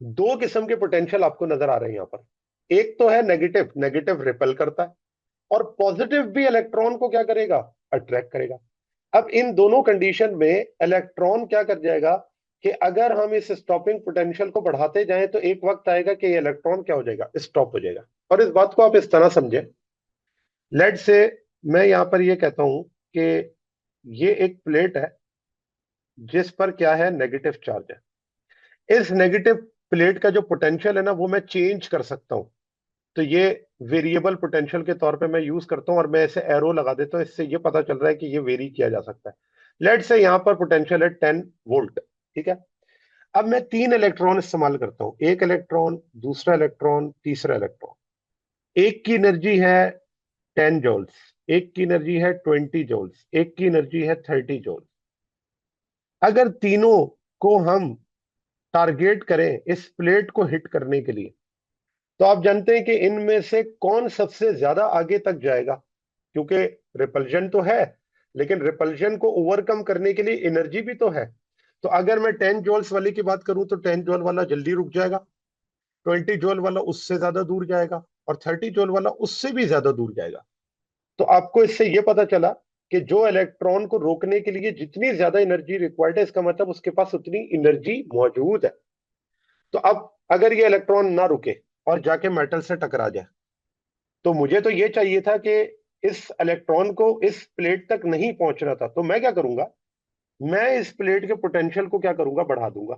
दो किस्म के पोटेंशियल आपको नजर आ रहे हैं यहां पर। एक तो है नेगेटिव, नेगेटिव रिपेल करता है, और पॉजिटिव भी इलेक्ट्रॉन को क्या करेगा? अट्रैक्ट करेगा। अब इन दोनों कंडीशन में इलेक्ट्रॉन क्या कर जाएगा कि अगर हम इस स्टॉपिंग पोटेंशियल को बढ़ाते जाएं तो एक वक्त आएगा कि ये इलेक्ट्रॉन क्या हो जाएगा? स्टॉप हो जाएगा। और इस बात को आप इस तरह समझें, लेट से मैं यहां पर ये कहता हूं कि ये एक प्लेट है जिस पर क्या है? नेगेटिव चार्ज है। इस नेगेटिव प्लेट का जो पोटेंशियल है ना वो मैं चेंज कर सकता हूं। तो ये वेरिएबल पोटेंशियल के तौर पे मैं यूज करता हूं, और मैं ऐसे एरो लगा देता हूं। इससे ये पता चल रहा है कि ये वेरी किया जा सकता है। लेट से यहां पर पोटेंशियल है 10 वोल्ट। ठीक है, अब मैं 3 इलेक्ट्रॉन इस्तेमाल करता हूं, एक इलेक्ट्रॉन, दूसरा इलेक्ट्रॉन, तीसरा इलेक्ट्रॉन। एक की एनर्जी है 10 जॉल्स, एक की एनर्जी है 20 जॉल्स, एक की एनर्जी है 30 जॉल्स। अगर तीनों को हम टारगेट करें इस प्लेट को हिट करने के लिए, तो आप जानते हैं कि इनमें से कौन सबसे ज्यादा आगे तक जाएगा, क्योंकि रिपल्जन तो है, लेकिन रिपल्जन को ओवरकम करने के लिए एनर्जी भी तो है। तो अगर मैं 10 जूल्स वाले की बात करूं तो 10 जूल वाला जल्दी रुक जाएगा, 20 जूल वाला उससे ज्यादा दूर जाएगा, और 30 जूल वाला उससे भी ज्यादा दूर जाएगा। तो आपको इससे यह पता चला कि जो इलेक्ट्रॉन को रोकने के लिए जितनी ज्यादा एनर्जी रिक्वायर्ड है, इसका मतलब उसके पास उतनी एनर्जी मौजूद है। तो अब अगर ये इलेक्ट्रॉन ना रुके और जाके मेटल से टकरा जाए, तो मुझे तो ये चाहिए था कि इस इलेक्ट्रॉन को इस प्लेट तक नहीं पहुंचना था, तो मैं क्या करूंगा, मैं इस प्लेट के पोटेंशियल को क्या करूंगा, बढ़ा दूंगा,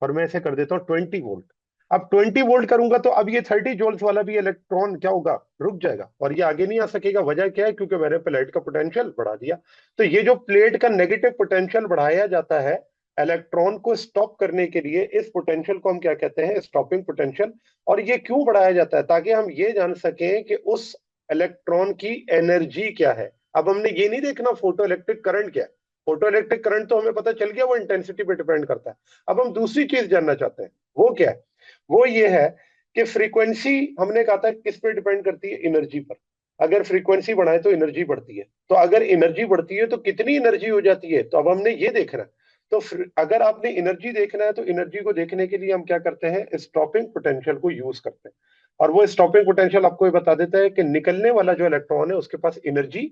और मैं इसे कर देता हूं 20 वोल्ट। अब 20 वोल्ट करूंगा तो अब ये 30 जूल्स वाला भी इलेक्ट्रॉन क्या होगा, रुक जाएगा, और ये आगे नहीं आ सकेगा। वजह क्या है, क्योंकि मैंने प्लेट का पोटेंशियल बढ़ा दिया। तो ये जो प्लेट का नेगेटिव पोटेंशियल बढ़ाया जाता है इलेक्ट्रॉन को स्टॉप करने के लिए, इस पोटेंशियल को हम क्या कहते हैं, स्टॉपिंग पोटेंशियल। और ये क्यों बढ़ाया जाता है, ताकि हम ये जान सकें कि उस इलेक्ट्रॉन की एनर्जी क्या है। अब हमने ये नहीं देखना फोटो इलेक्ट्रिक करंट क्या है, फोटो इलेक्ट्रिक करंट तो हमें पता चल गया, वो इंटेंसिटी पे डिपेंड करता है। अब हम दूसरी चीज जानना चाहते हैं, वो क्या है, वो ये है कि फ्रीक्वेंसी हमने कहा था किस पे डिपेंड करती है, एनर्जी पर। अगर फ्रीक्वेंसी बढ़ाए तो एनर्जी बढ़ती है, तो अगर एनर्जी बढ़ती है तो कितनी एनर्जी हो जाती है, तो अब हमने ये देखना है। तो अगर आपने एनर्जी देखना है, तो एनर्जी को देखने के लिए हम क्या करते हैं, स्टॉपिंग पोटेंशियल को यूज करते हैं। और वो स्टॉपिंग पोटेंशियल आपको ये बता देता है कि निकलने वाला जो इलेक्ट्रॉन है उसके पास एनर्जी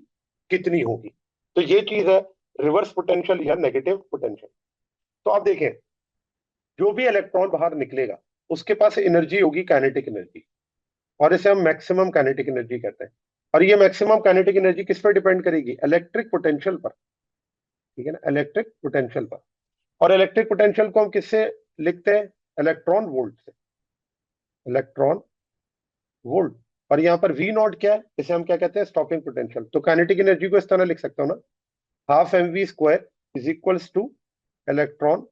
कितनी होगी। तो ये चीज है रिवर्स पोटेंशियल या नेगेटिव पोटेंशियल। तो आप देखें, जो भी इलेक्ट्रॉन बाहर निकलेगा उसके पास एनर्जी होगी, काइनेटिक एनर्जी, और इसे हम मैक्सिमम काइनेटिक एनर्जी कहते हैं। और ये मैक्सिमम काइनेटिक एनर्जी किस पर डिपेंड करेगी, इलेक्ट्रिक पोटेंशियल पर। ठीक है ना, इलेक्ट्रिक पोटेंशियल पर। और इलेक्ट्रिक पोटेंशियल को हम किससे लिखते हैं, इलेक्ट्रॉन वोल्ट से, इलेक्ट्रॉन वोल्ट। और यहाँ पर वी नॉट क्या है, इसे हम क्या कहते हैं, स्टॉपिंग पोटेंशियल। तो काइनेटिक एनर्जी को इस तरह लिख सकता हूँ ना, ½ mv² is equals two electron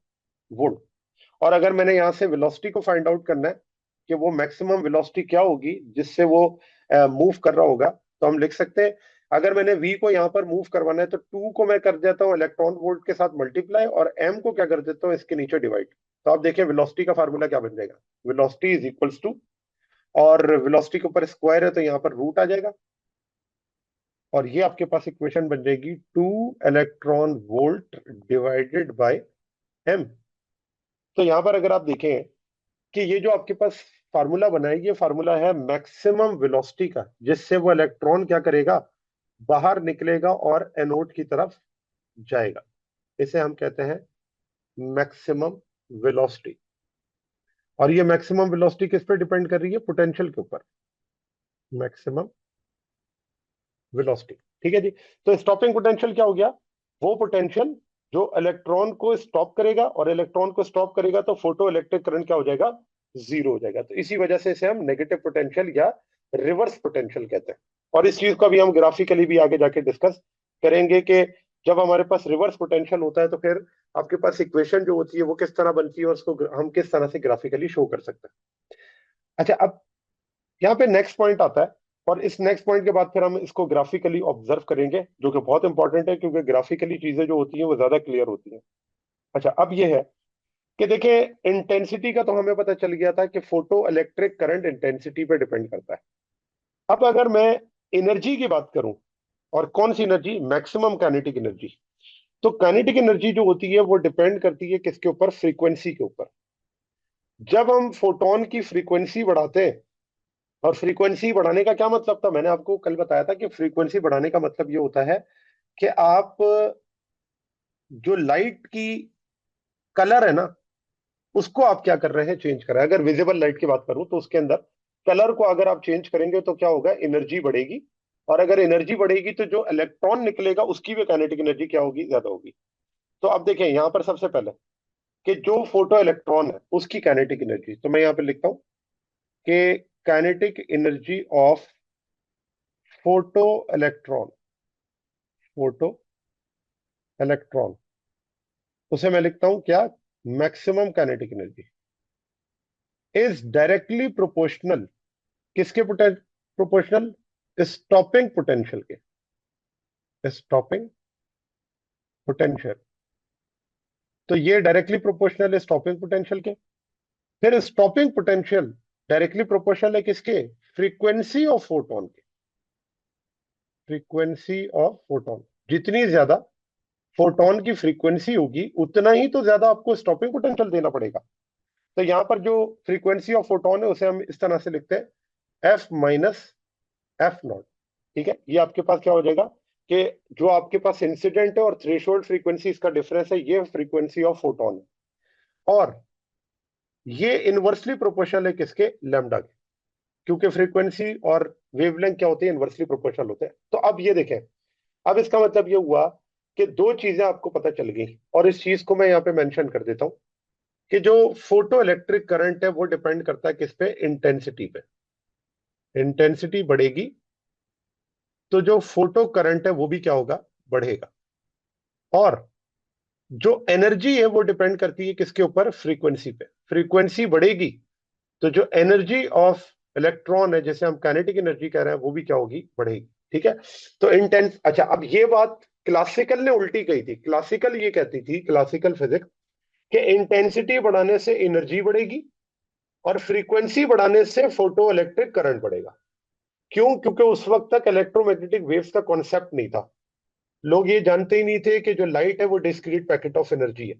volt. और अगर मैंने यहां से वेलोसिटी को फाइंड आउट करना है कि वो मैक्सिमम वेलोसिटी क्या होगी जिससे वो मूव कर रहा होगा, तो हम लिख सकते हैं, अगर मैंने v को यहाँ पर मूव करवाना है तो 2 को मैं कर देता हूँ इलेक्ट्रॉन वोल्ट के साथ मल्टीप्लाई, और m को क्या कर देता हूँ, इसके नीचे डिवाइड। तो आप देखिए वेलोसिटी का फार्मूला क्या बन जाएगा, वेलोसिटी इज इक्वल्स टू, और वेलोसिटी के ऊपर स्क्वायर है तो यहाँ पर रूट आ जाएगा, और ये आपके पास इक्वेशन बन जाएगी 2 electron volt divided by m। तो यहां पर अगर आप देखें कि ये जो आपके पास फार्मूला बना है, ये फार्मूला है मैक्सिमम वेलोसिटी का, जिससे वो इलेक्ट्रॉन क्या करेगा, बाहर निकलेगा और एनोड की तरफ जाएगा। इसे हम कहते हैं मैक्सिमम वेलोसिटी। और ये मैक्सिमम वेलोसिटी किस पे डिपेंड कर रही है, पोटेंशियल के ऊपर, मैक्सिमम वेलोसिटी। ठीक है जी। तो स्टॉपिंग पोटेंशियल क्या हो गया, वो पोटेंशियल जो इलेक्ट्रॉन को स्टॉप करेगा, और इलेक्ट्रॉन को स्टॉप करेगा तो फोटो इलेक्ट्रिक करंट क्या हो जाएगा, जीरो हो जाएगा। तो इसी वजह से इसे हम नेगेटिव पोटेंशियल या रिवर्स पोटेंशियल कहते हैं। और इस चीज को भी हम ग्राफिकली भी आगे जाके डिस्कस करेंगे कि जब हमारे पास रिवर्स पोटेंशियल होता है तो फिर आपके पास इक्वेशन जो होती है वो किस तरह बनती है, और उसको हम किस तरह से ग्राफिकली शो कर सकते हैं। अच्छा, अब यहाँ पे नेक्स्ट पॉइंट आता है, और इस नेक्स्ट पॉइंट के बाद फिर हम इसको ग्राफिकली ऑब्जर्व करेंगे, जो कि बहुत इंपॉर्टेंट है, क्योंकि ग्राफिकली चीजें जो होती हैं वो ज्यादा क्लियर होती हैं। अच्छा, अब ये है कि देखिए, इंटेंसिटी का तो हमें पता चल गया था कि फोटो इलेक्ट्रिक करंट इंटेंसिटी पे डिपेंड करता है। अब अगर मैं एनर्जी की बात करूं, और कौन सी एनर्जी, मैक्सिमम काइनेटिक एनर्जी। तो काइनेटिक एनर्जी जो होती है वो डिपेंड करती है किसके ऊपर, फ्रीक्वेंसी के ऊपर। जब हम फोटोन की फ्रीक्वेंसी बढ़ाते हैं, और फ्रीक्वेंसी बढ़ाने का क्या मतलब था, मैंने आपको कल बताया था कि फ्रीक्वेंसी बढ़ाने का मतलब ये होता है कि आप जो लाइट की कलर है ना, उसको आप क्या कर रहे हैं, चेंज कर रहे हैं। अगर विजिबल लाइट की बात करूं तो उसके अंदर कलर को अगर आप चेंज करेंगे तो क्या होगा, एनर्जी बढ़ेगी। और अगर एनर्जी बढ़ेगी तो जो इलेक्ट्रॉन निकलेगा उसकी भी काइनेटिक एनर्जी क्या होगी, ज्यादा होगी। तो अब देखें यहां पर सबसे पहले कि जो फोटो इलेक्ट्रॉन है उसकी काइनेटिक एनर्जी, तो मैं यहां पर लिखता हूं कि kinetic energy of photo electron, photo electron, उसे मैं लिखता हूं क्या, maximum kinetic energy is directly proportional, किसके प्रोपोर्शनल, स्टॉपिंग पोटेंशियल के, स्टॉपिंग पोटेंशियल तो ये डायरेक्टली प्रोपोर्शनल है स्टॉपिंग पोटेंशियल के। फिर स्टॉपिंग पोटेंशियल डायरेक्टली प्रोपोर्शनल है किसके? फ्रीक्वेंसी ऑफ फोटोन के। फ्रीक्वेंसी ऑफ फोटोन, जितनी ज्यादा फोटोन की फ्रीक्वेंसी होगी उतना ही तो ज्यादा आपको स्टॉपिंग पोटेंशियल देना पड़ेगा। तो यहां पर जो फ्रीक्वेंसी ऑफ फोटोन है उसे हम इस तरह से लिखते हैं एफ माइनस एफ नॉट। ठीक है, ये आपके पास क्या हो जाएगा कि जो आपके पास इंसिडेंट है और थ्रेशोल्ड फ्रीक्वेंसी इसका डिफरेंस है, ये फ्रीक्वेंसी ऑफ फोटोन है। और ये इनवर्सली प्रोपोर्शनल है किसके? लैम्डा के, क्योंकि फ्रीक्वेंसी और वेवलेंथ क्या होती है? इनवर्सली प्रोपोर्शनल होते हैं। तो अब ये देखें, अब इसका मतलब ये हुआ कि दो चीजें आपको पता चल गई, और इस चीज को मैं यहाँ पे मेंशन कर देता हूं कि जो फोटो इलेक्ट्रिक करंट है वो डिपेंड करता है किस पे? इंटेंसिटी पे। इंटेंसिटी बढ़ेगी तो जो फोटो करंट है वो भी क्या होगा? बढ़ेगा। और जो एनर्जी है वो डिपेंड करती है किसके ऊपर? फ्रीक्वेंसी पे। फ्रीक्वेंसी बढ़ेगी तो जो एनर्जी ऑफ इलेक्ट्रॉन है, जैसे हम काइनेटिक एनर्जी कह रहे हैं, वो भी क्या होगी? बढ़ेगी। ठीक है, तो इंटेंस, अच्छा अब ये बात क्लासिकल ने उल्टी कही थी। क्लासिकल ये कहती थी, क्लासिकल फिजिक्स, कि इंटेंसिटी बढ़ाने से एनर्जी बढ़ेगी और फ्रीक्वेंसी बढ़ाने से फोटो इलेक्ट्रिक करंट बढ़ेगा। क्यों? क्योंकि उस वक्त तक इलेक्ट्रोमैग्नेटिक वेव्स का कॉन्सेप्ट नहीं था। लोग ये जानते ही नहीं थे कि जो लाइट है वो डिस्क्रीट पैकेट ऑफ एनर्जी है।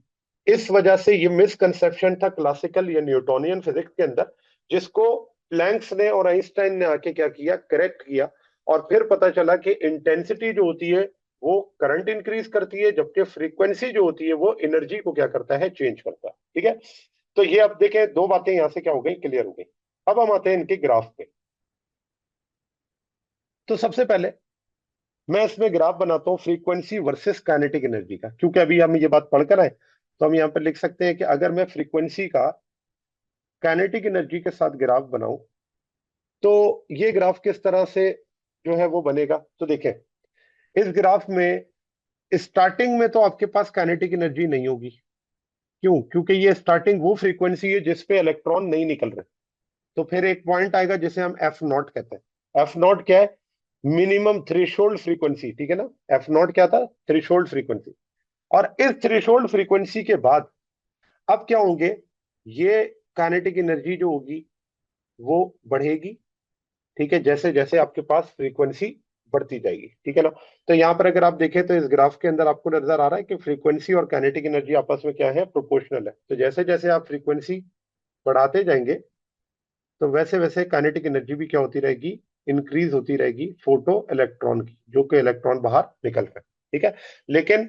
इस वजह से ये मिसकंसेप्शन था क्लासिकल या न्यूटोनियन फिजिक्स के अंदर, जिसको प्लैंक्स ने और आइंस्टाइन ने आके क्या किया? करेक्ट किया। और फिर पता चला कि इंटेंसिटी जो होती है वो करंट इंक्रीज करती है, जबकि फ्रीक्वेंसी जो होती है वो एनर्जी को क्या करता है? चेंज करता है। ठीक है, तो ये अब देखें, दो बातें यहां से क्या हो गई? क्लियर हो गई। अब हम आते हैं इनके ग्राफ पे। तो सबसे पहले मैं इसमें ग्राफ बनाता हूँ फ्रीक्वेंसी वर्सेस काइनेटिक एनर्जी का, क्योंकि अभी हम ये बात पढ़कर आए। तो हम यहाँ पर लिख सकते हैं कि अगर मैं फ्रीक्वेंसी का काइनेटिक एनर्जी के साथ ग्राफ बनाऊं तो ये ग्राफ किस तरह से जो है वो बनेगा। तो देखें, इस ग्राफ में स्टार्टिंग में तो आपके पास काइनेटिक एनर्जी नहीं होगी। क्यों? क्योंकि ये स्टार्टिंग वो फ्रीक्वेंसी है जिस पे इलेक्ट्रॉन नहीं निकल रहे। तो फिर एक पॉइंट आएगा जिसे हम एफ नॉट कहते हैं। एफ नॉट क्या है? Minimum threshold frequency. ठीक है ना, एफ नॉट क्या था? Threshold frequency. और इस थ्रेशोल्ड फ्रीक्वेंसी के बाद अब क्या होंगे? ये काइनेटिक एनर्जी जो होगी वो बढ़ेगी। ठीक है, जैसे जैसे आपके पास फ्रीक्वेंसी बढ़ती जाएगी। ठीक है ना, तो यहां पर अगर आप देखें तो इस ग्राफ के अंदर आपको नजर आ रहा है कि फ्रीक्वेंसी और काइनेटिक एनर्जी आपस में क्या है? प्रोपोर्शनल है। तो जैसे जैसे आप फ्रीक्वेंसी बढ़ाते जाएंगे तो वैसे वैसे काइनेटिक एनर्जी भी क्या होती रहेगी? इंक्रीज होती रहेगी फोटो इलेक्ट्रॉन की, जो कि इलेक्ट्रॉन बाहर निकल रहे हैं। ठीक है, लेकिन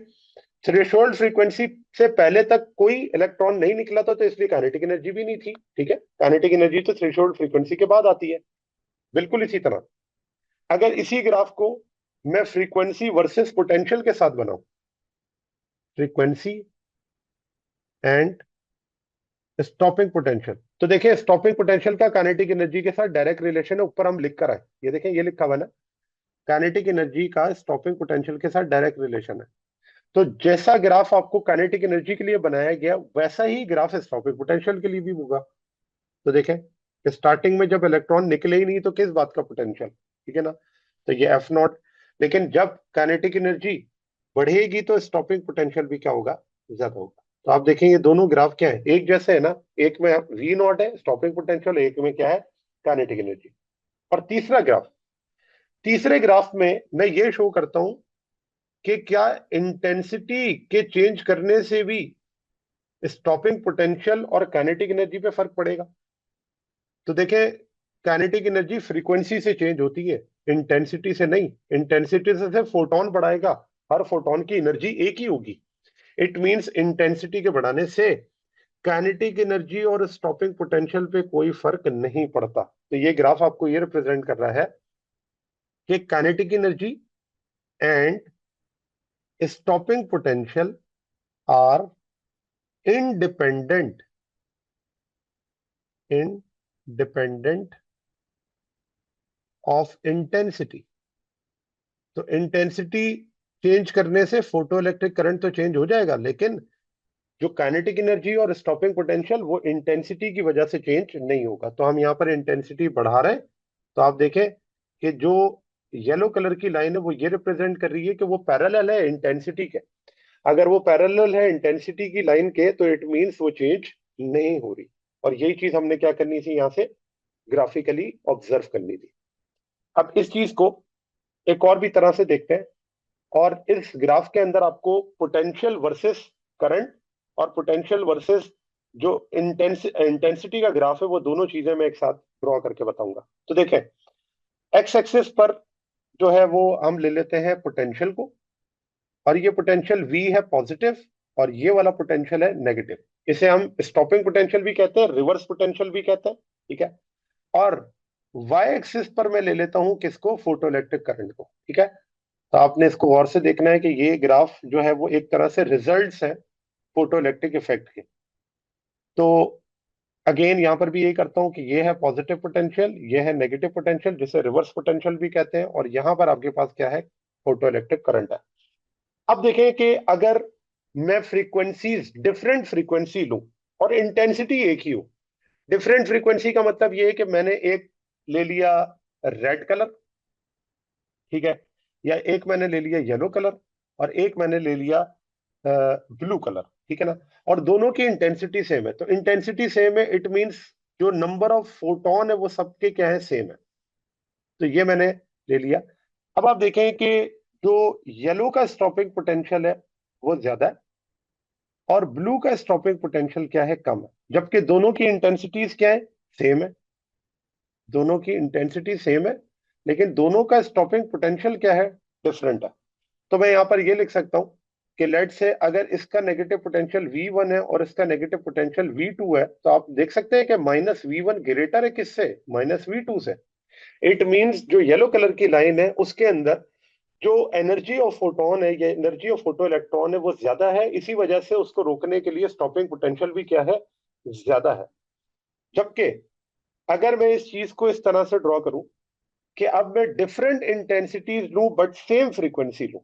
थ्रेशोल्ड फ्रीक्वेंसी से पहले तक कोई इलेक्ट्रॉन नहीं निकला था, तो इसलिए काइनेटिक एनर्जी भी नहीं थी। ठीक है, काइनेटिक एनर्जी तो थ्रेशोल्ड फ्रीक्वेंसी के बाद आती है। बिल्कुल इसी तरह अगर इसी ग्राफ को मैं फ्रीक्वेंसी वर्सेस पोटेंशियल के साथ बनाऊं, फ्रीक्वेंसी एंड स्टॉपिंग पोटेंशियल, तो देखिए स्टॉपिंग पोटेंशियल का काइनेटिक एनर्जी के साथ डायरेक्ट रिलेशन है। ऊपर हम लिख कर आए, ये देखें, ये लिखा हुआ है ना, काइनेटिक एनर्जी का स्टॉपिंग पोटेंशियल के साथ डायरेक्ट रिलेशन है। तो जैसा ग्राफ आपको काइनेटिक एनर्जी के लिए बनाया गया वैसा ही ग्राफ स्टॉपिंग पोटेंशियल के लिए भी होगा। तो देखें, स्टार्टिंग में जब इलेक्ट्रॉन निकले ही नहीं तो किस बात का पोटेंशियल? ठीक है ना, तो ये एफ नॉट। लेकिन जब काइनेटिक एनर्जी बढ़ेगी तो स्टॉपिंग पोटेंशियल भी क्या होगा? ज्यादा होगा। तो आप देखें ये दोनों ग्राफ क्या है? एक जैसे है ना, एक में वी नॉट है स्टॉपिंग पोटेंशियल, एक में क्या है? Kinetic energy. और तीसरा ग्राफ, तीसरे ग्राफ में मैं ये शो करता हूं कि क्या इंटेंसिटी के चेंज करने से भी स्टॉपिंग पोटेंशियल और काइनेटिक एनर्जी पे फर्क पड़ेगा। तो देखें, काइनेटिक एनर्जी फ्रीक्वेंसी से चेंज होती है, इंटेंसिटी से नहीं। इंटेंसिटी से फोटोन बढ़ाएगा, हर फोटोन की एनर्जी एक ही होगी। इट मींस इंटेंसिटी के बढ़ाने से काइनेटिक एनर्जी और स्टॉपिंग पोटेंशियल पे कोई फर्क नहीं पड़ता। तो ये ग्राफ आपको ये रिप्रेजेंट कर रहा है कि kinetic energy and stopping potential are independent independent of intensity. तो इंटेंसिटी चेंज करने से फोटो इलेक्ट्रिक करंट तो चेंज हो जाएगा, लेकिन जो काइनेटिक एनर्जी और स्टॉपिंग पोटेंशियल वो इंटेंसिटी की वजह से चेंज नहीं होगा। तो हम यहाँ पर इंटेंसिटी बढ़ा रहे हैं। तो आप देखें कि जो येलो कलर की लाइन है वो ये रिप्रेजेंट कर रही है कि वो पैरेलल है इंटेंसिटी के। अगर वो पैरेलल है इंटेंसिटी की लाइन के तो इट मीन्स वो चेंज नहीं हो रही। और यही चीज हमने क्या करनी थी, यहाँ से ग्राफिकली ऑब्जर्व करनी थी। अब इस चीज को एक और भी तरह से देखते हैं, और इस ग्राफ के अंदर आपको पोटेंशियल वर्सेस करंट और पोटेंशियल वर्सेस जो इंटेंसिटी का ग्राफ है, वो दोनों चीजें मैं एक साथ ड्रॉ करके बताऊंगा। तो देखें, एक्स एक्सिस पर जो है वो हम ले लेते हैं पोटेंशियल को, और ये पोटेंशियल V है पॉजिटिव, और ये वाला पोटेंशियल है नेगेटिव। इसे हम स्टॉपिंग पोटेंशियल भी कहते हैं, रिवर्स पोटेंशियल भी कहते हैं, ठीक है। और वाई एक्सिस पर मैं ले लेता हूं किसको, फोटोइलेक्ट्रिक करंट को, ठीक है। तो आपने इसको गौर से देखना है कि ये ग्राफ जो है वो एक तरह से रिजल्ट्स है फोटोइलेक्ट्रिक इफेक्ट के। तो अगेन यहां पर भी यही करता हूं कि ये है पॉजिटिव पोटेंशियल, ये है नेगेटिव पोटेंशियल, जिसे रिवर्स पोटेंशियल भी कहते हैं, और यहां पर आपके पास क्या है, फोटोइलेक्ट्रिक करंट है। अब देखें कि अगर मैं फ्रीक्वेंसीज, डिफरेंट फ्रीक्वेंसी लूं और इंटेंसिटी एक ही हो। डिफरेंट फ्रीक्वेंसी का मतलब ये है कि मैंने एक ले लिया रेड कलर, ठीक है, या एक मैंने ले लिया येलो कलर, और एक मैंने ले लिया ब्लू कलर, ठीक है ना। और दोनों की इंटेंसिटी सेम है, तो इंटेंसिटी सेम है, इट मींस जो नंबर ऑफ फोटोन है वो सबके क्या है, सेम है। तो ये मैंने ले लिया। अब आप देखें कि जो येलो का स्टॉपिंग पोटेंशियल है वो ज्यादा है, और ब्लू का स्टॉपिंग पोटेंशियल क्या है, कम है, जबकि दोनों की इंटेंसिटीज क्या है, सेम है। दोनों की इंटेंसिटी सेम है, लेकिन दोनों का स्टॉपिंग पोटेंशियल क्या है, डिफरेंट है। तो मैं यहाँ पर ये लिख सकता हूँ कि लेट से अगर इसका नेगेटिव पोटेंशियल V1 है और इसका नेगेटिव पोटेंशियल V2 है, तो आप देख सकते हैं कि -V1 ग्रेटर है किससे, -V2 से। इट मींस जो येलो कलर की लाइन है उसके अंदर जो एनर्जी ऑफ फोटोन है या एनर्जी ऑफ फोटो इलेक्ट्रॉन है वो ज्यादा है, इसी वजह से उसको रोकने के लिए स्टॉपिंग पोटेंशियल भी क्या है, ज्यादा है। जबकि अगर मैं इस चीज को इस तरह से ड्रॉ करूं कि अब मैं डिफरेंट इंटेंसिटीज लूं बट सेम फ्रीक्वेंसी लूं,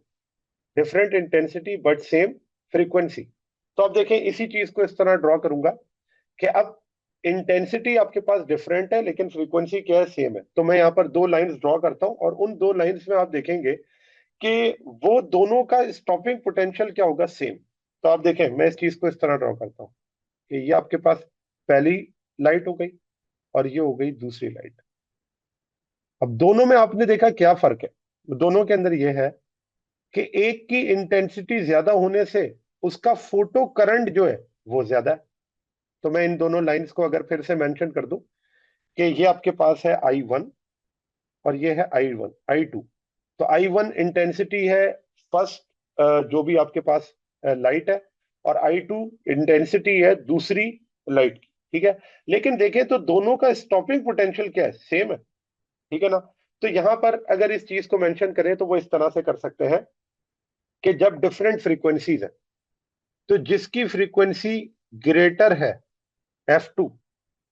different intensity but same frequency, तो अब देखें इसी चीज को इस तरह ड्रॉ करूंगा कि अब इंटेंसिटी आपके पास डिफरेंट है लेकिन फ्रीक्वेंसी क्या है, सेम है। तो मैं यहाँ पर दो लाइंस ड्रॉ करता हूं, और उन दो लाइंस में आप देखेंगे कि वो दोनों का स्टॉपिंग पोटेंशियल क्या होगा, सेम। तो आप देखें, मैं इस चीज को इस तरह ड्रॉ करता हूँ कि ये आपके पास पहली लाइट हो गई और ये हो गई दूसरी लाइट। अब दोनों में आपने देखा क्या फर्क है, दोनों के अंदर ये है कि एक की इंटेंसिटी ज्यादा होने से उसका फोटो करंट जो है वो ज्यादा है। तो मैं इन दोनों लाइंस को अगर फिर से मेंशन कर दूं कि ये आपके पास है I1 और ये है I2। तो I1 इंटेंसिटी है फर्स्ट जो भी आपके पास लाइट है, और I2 इंटेंसिटी है दूसरी लाइट की, ठीक है। लेकिन देखें तो दोनों का स्टॉपिंग पोटेंशियल क्या है, सेम है, ठीक है ना। तो यहां पर अगर इस चीज को मेंशन करें तो वो इस तरह से कर सकते हैं कि जब डिफरेंट फ्रीक्वेंसीज है तो जिसकी फ्रीक्वेंसी ग्रेटर है F2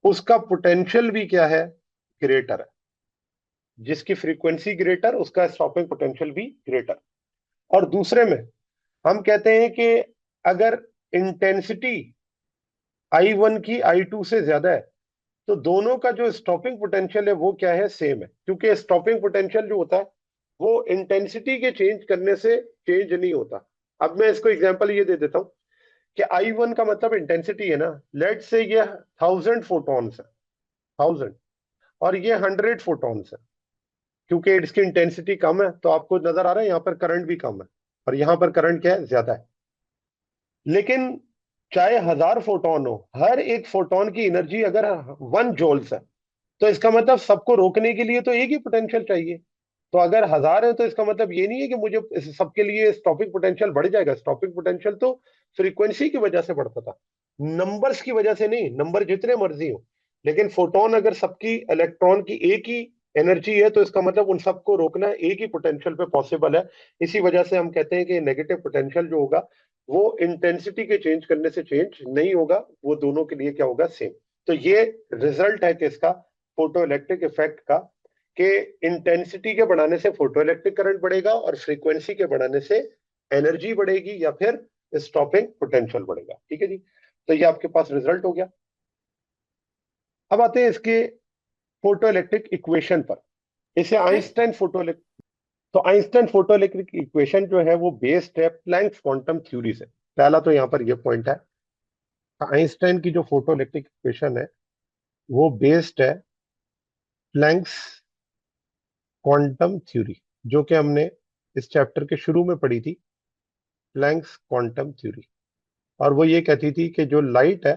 उसका पोटेंशियल भी क्या है, ग्रेटर है। जिसकी फ्रीक्वेंसी ग्रेटर उसका स्टॉपिंग पोटेंशियल भी ग्रेटर। और दूसरे में हम कहते हैं कि अगर इंटेंसिटी I1 की I2 से ज्यादा है तो दोनों का जो स्टॉपिंग पोटेंशियल है वो क्या है, सेम है, क्योंकि स्टॉपिंग पोटेंशियल जो होता है वो इंटेंसिटी के चेंज करने से चेंज नहीं होता। अब मैं इसको एग्जांपल ये दे देता हूं कि I1 का मतलब इंटेंसिटी है ना, लेट से ये 1000 फोटॉन्स है, 1000, और ये 100 फोटॉन्स है। क्योंकि इसकी इंटेंसिटी कम है तो आपको नजर आ रहा है यहाँ पर करंट भी कम है, और यहाँ पर करंट क्या है, ज्यादा है। लेकिन चाहे 1000 फोटोन हो, हर एक फोटोन की एनर्जी अगर 1 जूल्स है, तो इसका मतलब सबको रोकने के लिए तो एक ही पोटेंशियल चाहिए। तो अगर 1000 है तो इसका मतलब ये नहीं है कि मुझे सबके लिए स्टॉपिंग पोटेंशियल बढ़ जाएगा। स्टॉपिंग पोटेंशियल तो फ्रीक्वेंसी की वजह से बढ़ता था, नंबर्स की वजह से नहीं, नंबर जितने मर्जी हो। लेकिन फोटोन अगर सबकी इलेक्ट्रॉन की एक ही एनर्जी है तो इसका मतलब उन सबको रोकना एक ही पोटेंशियल पे पॉसिबल है। इसी वजह से हम कहते हैं कि नेगेटिव पोटेंशियल जो होगा वो इंटेंसिटी के चेंज करने से चेंज नहीं होगा, वो दोनों के लिए क्या होगा, सेम। तो ये रिजल्ट है किसका, फोटो इलेक्ट्रिक इफेक्ट का, कि इंटेंसिटी के बढ़ाने से फोटो इलेक्ट्रिक करंट बढ़ेगा और फ्रीक्वेंसी के बढ़ाने से एनर्जी बढ़ेगी या फिर स्टॉपिंग पोटेंशियल बढ़ेगा, ठीक है जी। तो ये आपके पास रिजल्ट हो गया। अब आते हैं इसके फोटो इलेक्ट्रिक इक्वेशन पर। इसे सर आइंस्टाइन फोटो तो आइंस्टाइन फोटोइलेक्ट्रिक इक्वेशन जो है वो बेस्ड है प्लैंक्स क्वांटम थ्योरी से। पहला तो यहाँ पर ये पॉइंट है, आइंस्टाइन की जो फोटोइलेक्ट्रिक इक्वेशन है वो बेस्ड है प्लैंक्स क्वांटम थ्योरी, जो कि हमने इस चैप्टर के शुरू में पढ़ी थी, प्लैंक्स क्वांटम थ्योरी। और वो ये कहती थी कि जो लाइट है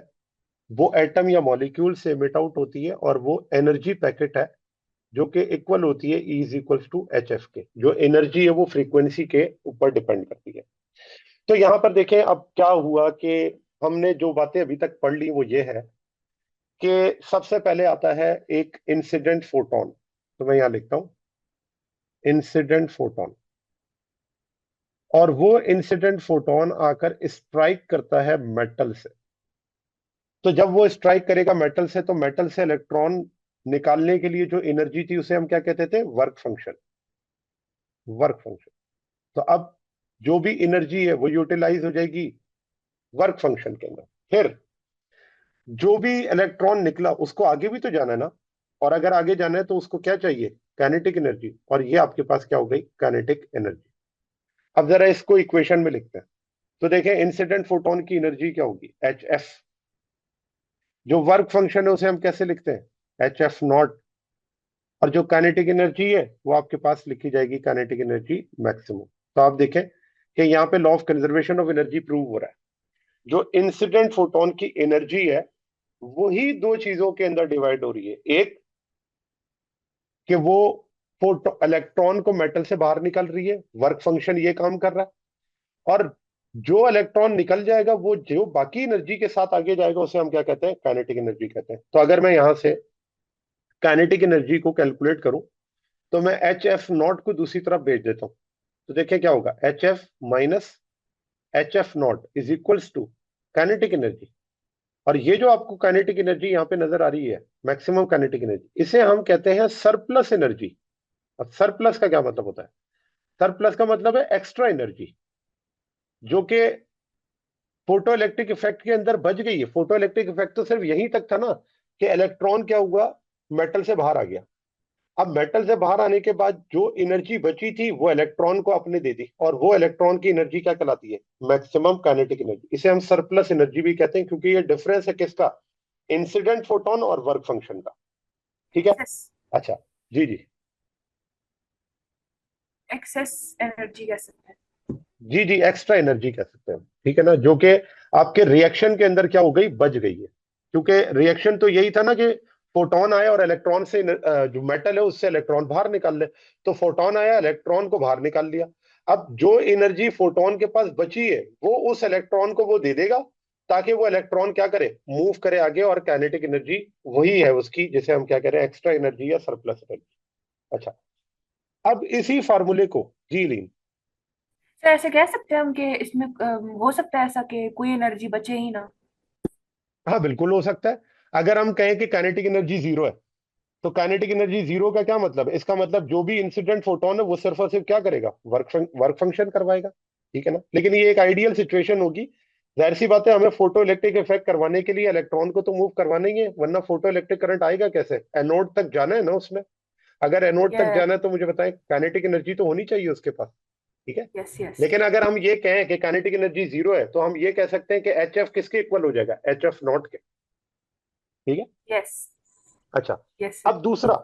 वो एटम या मॉलिक्यूल से एमिट आउट होती है और वो एनर्जी पैकेट है जो कि इक्वल होती है E is equals to H F के। जो एनर्जी है वो फ्रीक्वेंसी के ऊपर डिपेंड करती है। तो यहाँ पर देखें अब क्या हुआ कि हमने जो बातें अभी तक पढ़ ली वो ये है कि सबसे पहले आता है एक इंसिडेंट फोटोन। तो मैं यहाँ लिखता हूं इंसिडेंट फोटोन, और वो इंसिडेंट फोटोन आकर स्ट्राइक करता है मेटल से। तो जब वो स्ट्राइक करेगा मेटल से तो मेटल से इलेक्ट्रॉन निकालने के लिए जो एनर्जी थी उसे हम क्या कहते थे, वर्क फंक्शन। Work function. तो अब जो भी एनर्जी है वो यूटिलाइज हो जाएगी वर्क फंक्शन के अंदर। फिर जो भी इलेक्ट्रॉन निकला उसको आगे भी तो जाना है ना, और अगर आगे जाना है तो उसको क्या चाहिए, काइनेटिक एनर्जी। और ये आपके पास क्या हो गई, काइनेटिक एनर्जी। अब जरा इसको इक्वेशन में लिखते हैं। तो देखें इंसिडेंट फोटोन की एनर्जी क्या होगी, एच एफ। जो वर्क फंक्शन है उसे हम कैसे लिखते हैं, एच एफ नॉट। और जो काइनेटिक एनर्जी है वो आपके पास लिखी जाएगी काइनेटिक एनर्जी मैक्सिमम। तो आप देखें कि यहाँ पे law of conservation of energy prove हो रहा है। जो इंसिडेंट फोटोन की एनर्जी है वही दो चीजों के अंदर डिवाइड हो रही है। एक कि वो फोटो इलेक्ट्रॉन को मेटल से बाहर निकल रही है, वर्क फंक्शन ये काम कर रहा है। और जो इलेक्ट्रॉन निकल जाएगा वो जो बाकी एनर्जी के साथ आगे जाएगा उसे हम क्या कहते हैं, काइनेटिक एनर्जी कहते हैं। तो अगर मैं यहां से काइनेटिक एनर्जी को कैलकुलेट करूं तो मैं एच एफ नॉट को दूसरी तरफ भेज देता हूं। तो देखिए क्या होगा, H F minus H F naught is equals to kinetic energy. और ये जो आपको काइनेटिक एनर्जी यहाँ पे नजर आ रही है, मैक्सिमम काइनेटिक एनर्जी, इसे हम कहते हैं सरप्लस एनर्जी। अब सरप्लस का क्या मतलब होता है, सरप्लस का मतलब है एक्स्ट्रा एनर्जी जो कि फोटो इलेक्ट्रिक इफेक्ट के अंदर बच गई है। फोटो इलेक्ट्रिक इफेक्ट तो सिर्फ यहीं तक था ना कि इलेक्ट्रॉन क्या हुआ, मेटल से बाहर आ गया। अब मेटल से बाहर आने के बाद जो एनर्जी बची थी वो इलेक्ट्रॉन को अपने दे दी, और वो इलेक्ट्रॉन की एनर्जी क्या कहलाती है, मैक्सिमम काइनेटिक एनर्जी। इसे हम सरप्लस एनर्जी भी कहते हैं क्योंकि ये डिफरेंस है किसका, इंसिडेंट फोटोन और वर्क फंक्शन का। ठीक है। एक्सेस अच्छा। जी जी। एक्सेस एनर्जी कह सकते हैं। जी जी, एक्स्ट्रा एनर्जी कह सकते हैं, ठीक है ना, जो कि आपके रिएक्शन के अंदर क्या हो गई, बच गई है। क्योंकि रिएक्शन तो यही था ना कि फोटोन आया और इलेक्ट्रॉन से जो मेटल है उससे इलेक्ट्रॉन बाहर निकाल ले। तो फोटोन आया, इलेक्ट्रॉन को बाहर निकाल लिया। अब जो एनर्जी फोटोन के पास बची है वो उस इलेक्ट्रॉन को वो दे देगा ताकि वो इलेक्ट्रॉन क्या करे, मूव करे आगे। और काइनेटिक एनर्जी वही है उसकी, जिसे हम क्या कह रहे हैं, एक्स्ट्रा एनर्जी या सरप्लस एनर्जी। अच्छा, अब इसी फार्मूले को, जी लीन। तो ऐसे कह सकते हैं हम कि इसमें हो सकता है ऐसा कि कोई एनर्जी बचे ही ना। हाँ बिल्कुल हो सकता है। अगर हम कहें कि काइनेटिक एनर्जी जीरो है तो काइनेटिक एनर्जी जीरो का क्या मतलब है, इसका मतलब जो भी इंसिडेंट फोटोन है वो सिर्फ और सिर्फ क्या करेगा, वर्क फंक्शन करवाएगा। ठीक है ना, लेकिन ये एक आइडियल सिचुएशन होगी। जाहिर सी बात है, हमें फोटो इलेक्ट्रिक इफेक्ट करवाने के लिए इलेक्ट्रॉन को तो मूव करवाना ही है, वरना फोटो इलेक्ट्रिक करंट आएगा कैसे, एनोड तक जाना है ना उसमें। अगर एनोड तक यस जाना है तो मुझे बताएं काइनेटिक एनर्जी तो होनी चाहिए उसके पास। ठीक है। यस यस लेकिन अगर हम ये कहें कि काइनेटिक एनर्जी जीरो है तो हम ये कह सकते हैं कि एच एफ किसके इक्वल हो जाएगा, एच एफ नॉट के। ठीक है। यस अच्छा। यस अब दूसरा,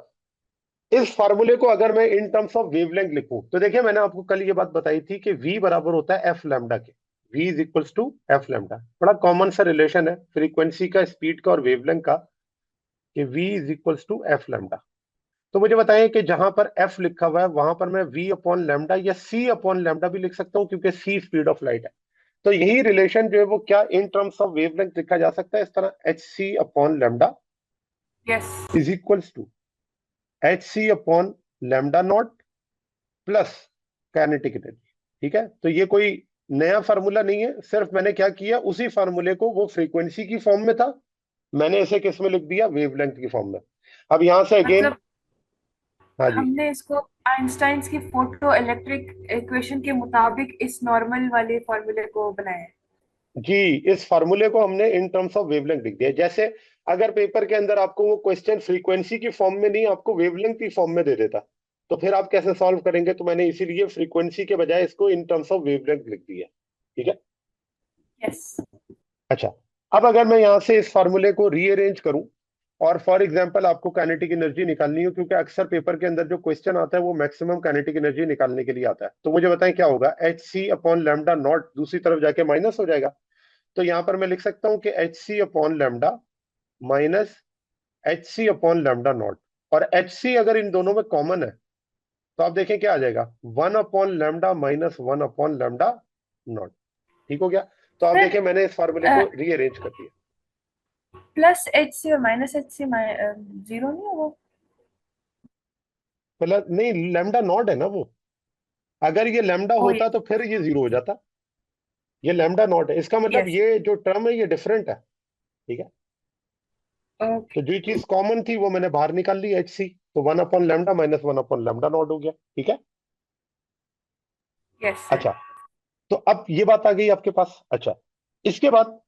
इस फार्मूले को अगर मैं इन टर्म्स ऑफ वेवलेंथ लिखूं तो देखिए मैंने आपको कल ये बात बताई थी कि v बराबर होता है एफ लैम्डा के। v is equals to F lambda. बड़ा कॉमन सा रिलेशन है फ्रीक्वेंसी का, स्पीड का और वेवलेंथ का, कि v is equals to F lambda. तो मुझे बताएं कि जहां पर f लिखा हुआ है वहां पर मैं v अपॉन लैम्डा या c अपॉन लैम्डा भी लिख सकता हूं क्योंकि c स्पीड ऑफ लाइट है। तो यही रिलेशन जो है वो क्या इन टर्म्स ऑफ वेवलेंथ लिखा जा सकता है इस तरह, H C upon lambda yes is equals to H C upon lambda naught plus kinetic energy. ठीक है। तो ये कोई नया फार्मूला नहीं है, सिर्फ मैंने क्या किया, उसी फार्मूले को, वो फ्रीक्वेंसी की फॉर्म में था, मैंने इसे किस में लिख दिया, वेवलेंथ की फॉर्म में। अब यहां से अगेन, मतलब हाँ जी। हमने इसको आइंस्टाइन्स की फोटो इलेक्ट्रिक इक्वेशन के मुताबिक इस नॉर्मल वाले फॉर्मूले को बनाया है। जी, इस फार्मूले को हमने इन टर्म्स ऑफ वेवलेंथ लिख दिया। जैसे अगर पेपर के अंदर आपको वो क्वेश्चन फ्रीक्वेंसी की फॉर्म में नहीं, आपको वेवलेंथ की फॉर्म में दे देता, तो फिर आप कैसे सॉल्व करेंगे? तो मैंने इसीलिए फ्रीक्वेंसी के बजाय इसको इन टर्म्स ऑफ वेवलेंथ लिख दिया। ठीक है। यस। अच्छा, अब अगर मैं यहां से इस फॉर्मूले को रीअरेंज करूं और फॉर एग्जांपल आपको काइनेटिक एनर्जी निकालनी हो, क्योंकि अक्सर पेपर के अंदर जो क्वेश्चन आता है वो मैक्सिमम काइनेटिक एनर्जी निकालने के लिए आता है, तो मुझे बताएं क्या होगा। H C upon lambda naught दूसरी तरफ जाके माइनस हो जाएगा। तो यहां पर मैं लिख सकता हूं कि H C upon lambda minus H C upon lambda naught. और एच सी अगर इन दोनों में कॉमन है तो आप देखें क्या आ जाएगा, 1/λ माइनस 1/λ नॉट। ठीक हो गया। तो आप सर देखें मैंने इस फार्मूले को रीअरेंज कर दिया। प्लस एच सी और माइनस एच सी जीरो नहीं होगा? पहला नहीं, लैम्डा नॉट है ना वो। अगर ये लैम्डा ओ होता तो फिर ये जीरो हो जाता। ये लैम्डा नॉट है, इसका मतलब यस। ये जो टर्म है ये डिफरेंट है। ठीक है। ओके। तो जो चीज कॉमन थी वो मैंने बाहर निकाल ली, एच सी। तो 1/λ माइनस 1/λ नॉट हो गया। ठीक है। Yes sir. अच्छा, तो अब ये बात आ गई आपके पास। अच्छा, इसके बाद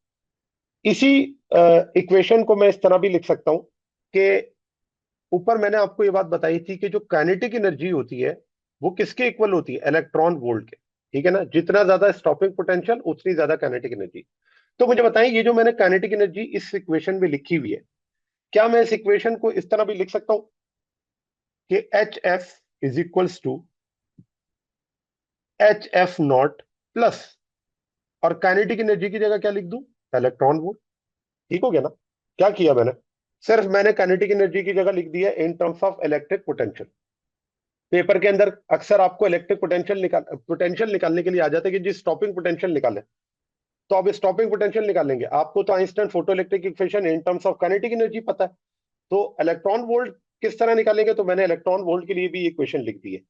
इसी इक्वेशन को मैं इस तरह भी लिख सकता हूं कि ऊपर मैंने आपको ये बात बताई थी कि जो काइनेटिक एनर्जी होती है वो किसके इक्वल होती है, इलेक्ट्रॉन वोल्ट के। ठीक है ना, जितना ज्यादा स्टॉपिंग पोटेंशियल उतनी ज्यादा काइनेटिक एनर्जी। तो मुझे बताएं, ये जो मैंने काइनेटिक एनर्जी इस इक्वेशन में लिखी हुई है, क्या मैं इस इक्वेशन को इस तरह भी लिख सकता हूं कि H F is equals to H F naught plus, और काइनेटिक एनर्जी की जगह क्या लिख दूं, इलेक्ट्रॉन वोल्ट। ठीक हो गया ना। क्या किया मैंने, सिर्फ मैंने काइनेटिक एनर्जी की जगह लिख दिया इन terms of electric potential. Paper के अंदर अक्सर आपको इलेक्ट्रिक पोटेंशियल निकालने के लिए आ जाता है कि जी स्टॉपिंग पोटेंशियल निकालें। तो अब स्टॉपिंग पोटेंशियल निकालेंगे, आपको तो Einstein photo electric equation in terms of kinetic energy पता है। तो इलेक्ट्रॉन वोल्ट किस तरह निकालेंगे, तो मैंने इलेक्ट्रॉन वोल्ट के लिए भी इक्वेशन लिख दी है।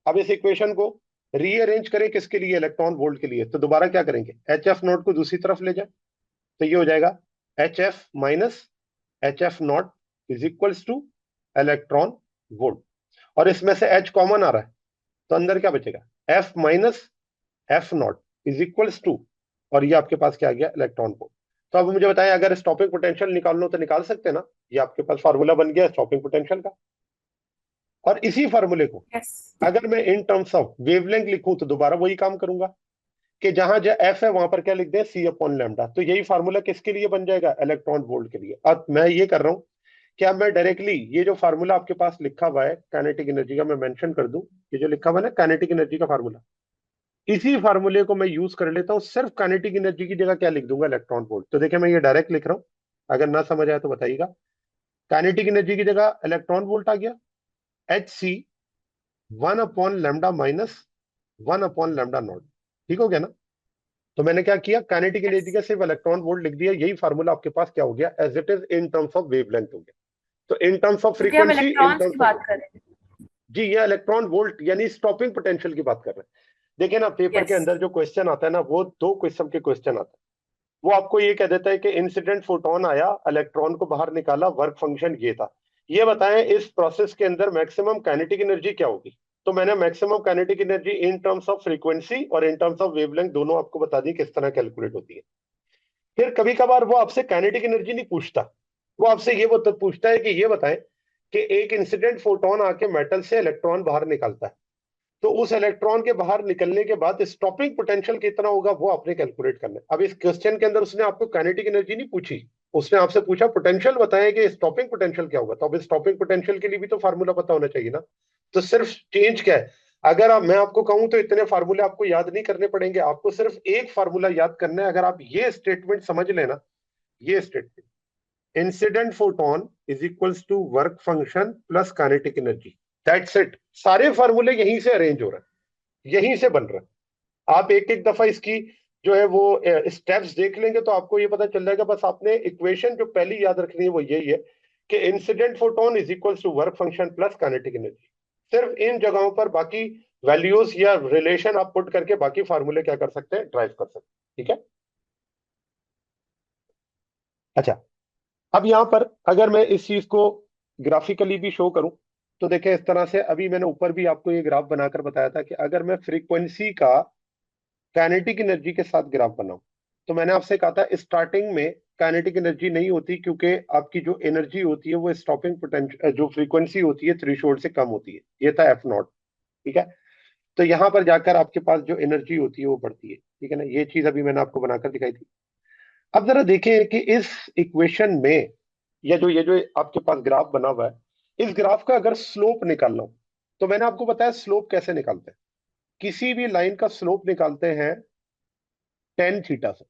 अब इस इक्वेशन को रीअरेंज करें किसके लिए, इलेक्ट्रॉन वोल्ट के लिए। तो दोबारा क्या करेंगे, एच एफ नॉट को दूसरी तरफ ले जाए। तो ये हो जाएगा H F minus H F naught is equals two electron volt. और इसमें से एच कॉमन आ रहा है, तो अंदर क्या बचेगा, F minus F naught is equals to, और ये आपके पास क्या आ गया, इलेक्ट्रॉन वोल्ट। तो अब मुझे बताएं, अगर स्टॉपिंग पोटेंशियल निकालना हो तो निकाल सकते हैं ना। ये आपके पास फार्मूला बन गया स्टॉपिंग पोटेंशियल का। और इसी फार्मूले को यस। अगर मैं इन टर्म्स ऑफ वेवलेंथ लिखूं तो दोबारा वही काम करूंगा कि जहां जो एफ है वहां पर क्या लिख दें, सी अपॉन लैम्डा। तो यही फार्मूला किसके लिए बन जाएगा, इलेक्ट्रॉन वोल्ट के लिए। अब मैं ये कर रहा हूं कि अब मैं डायरेक्टली ये जो फार्मूला आपके पास लिखा हुआ है काइनेटिक एनर्जी का, मैं मेंशन कर दूं। ये जो लिखा हुआ है ना काइनेटिक एनर्जी का फार्मूला, इसी फार्मूले को मैं यूज कर लेता हूं, सिर्फ काइनेटिक एनर्जी की जगह क्या लिख दूंगा, इलेक्ट्रॉन वोल्ट। तो देखिए मैं ये डायरेक्ट लिख रहा हूं, अगर ना समझ आया तो बताइएगा। काइनेटिक एनर्जी की जगह इलेक्ट्रॉन वोल्ट आ गया, एच सी 1/λ माइनस 1/λ नॉट। ठीक हो गया ना। तो मैंने क्या किया, काइनेटिक यस। एनर्जी का सिर्फ इलेक्ट्रॉन वोल्ट लिख दिया। यही फार्मूला आपके पास क्या हो गया, as it is in terms of wavelength हो गया। तो इन टर्म्स ऑफ क्योंकि हम फ्रीक्वेंसी, इन इलेक्ट्रॉन्स की टर्म्स ऑफ, बात कर रहे हैं। जी ये इलेक्ट्रॉन वोल्ट यानी स्टॉपिंग पोटेंशियल की बात कर रहे हैं। देखिए ना, पेपर के यस। अंदर जो क्वेश्चन आता है ना, वो दो किस्म के क्वेश्चन आते हैं। वो आपको ये कह देता है कि इंसिडेंट फोटोन आया, इलेक्ट्रॉन को बाहर निकाला, वर्क फंक्शन ये था। ये बताएं इस प्रोसेस के अंदर मैक्सिमम काइनेटिक एनर्जी क्या होगी। तो मैंने maximum kinetic energy in terms of frequency और इन टर्म्स ऑफ वेवलेंथ दोनों आपको बता दी किस तरह कैलकुलेट होती है। फिर कभी कभार वो आपसे काइनेटिक एनर्जी नहीं पूछता, वो आपसे ये तो पूछता है कि ये बताएं कि एक इंसिडेंट फोटोन आके मेटल से इलेक्ट्रॉन बाहर निकलता है, तो उस इलेक्ट्रॉन के बाहर निकलने के बाद स्टॉपिंग पोटेंशियल कितना होगा वो आपने कैलकुलेट करना है। अब इस क्वेश्चन के अंदर उसने आपको काइनेटिक एनर्जी नहीं पूछी, उसने आपसे पूछा पोटेंशियल बताएं कि स्टॉपिंग पोटेंशियल क्या होगा। तो अब स्टॉपिंग पोटेंशियल के लिए भी तो फार्मूला पता होना चाहिए ना। तो सिर्फ चेंज क्या है, अगर मैं आपको कहूं तो इतने फार्मूले आपको याद नहीं करने पड़ेंगे, आपको सिर्फ एक फार्मूला याद करना है। अगर आप ये स्टेटमेंट समझ लेना, ये statement, incident photon is equals to work function plus kinetic energy, that's it. सारे फार्मूले यहीं से अरेंज हो रहे हैं, यहीं से बन रहा है। आप एक एक दफा इसकी जो है वो स्टेप्स देख लेंगे तो आपको ये पता चल जाएगा। बस आपने इक्वेशन जो पहली याद रखनी है वो यही है कि incident photon is equals to work function plus kinetic energy. सिर्फ इन जगहों पर बाकी वैल्यूज या रिलेशन आप पुट करके बाकी फार्मूले क्या कर सकते हैं, ड्राइव कर सकते हैं। ठीक है। अच्छा, अब यहां पर अगर मैं इस चीज को ग्राफिकली भी शो करूं तो देखें इस तरह से, अभी मैंने ऊपर भी आपको ये ग्राफ बनाकर बताया था कि अगर मैं फ्रीक्वेंसी का काइनेटिक एनर्जी के साथ ग्राफ बनाऊं, तो मैंने आपसे कहा था स्टार्टिंग में काइनेटिक एनर्जी नहीं होती, क्योंकि आपकी जो एनर्जी होती है वो स्टॉपिंग पोटेंशियल जो फ्रीक्वेंसी होती है थ्रेशोल्ड से कम होती है, ये था एफ नॉट। ठीक है, तो यहां पर जाकर आपके पास जो एनर्जी होती है वो बढ़ती है। ठीक है ना, ये चीज अभी मैंने आपको बनाकर दिखाई थी। अब जरा देखें कि इस इक्वेशन में, या जो ये जो आपके पास ग्राफ बना हुआ है, इस ग्राफ का अगर स्लोप निकालना हो, तो मैंने आपको बताया स्लोप कैसे निकालते हैं। किसी भी लाइन का स्लोप निकालते हैं टेन थीटा से।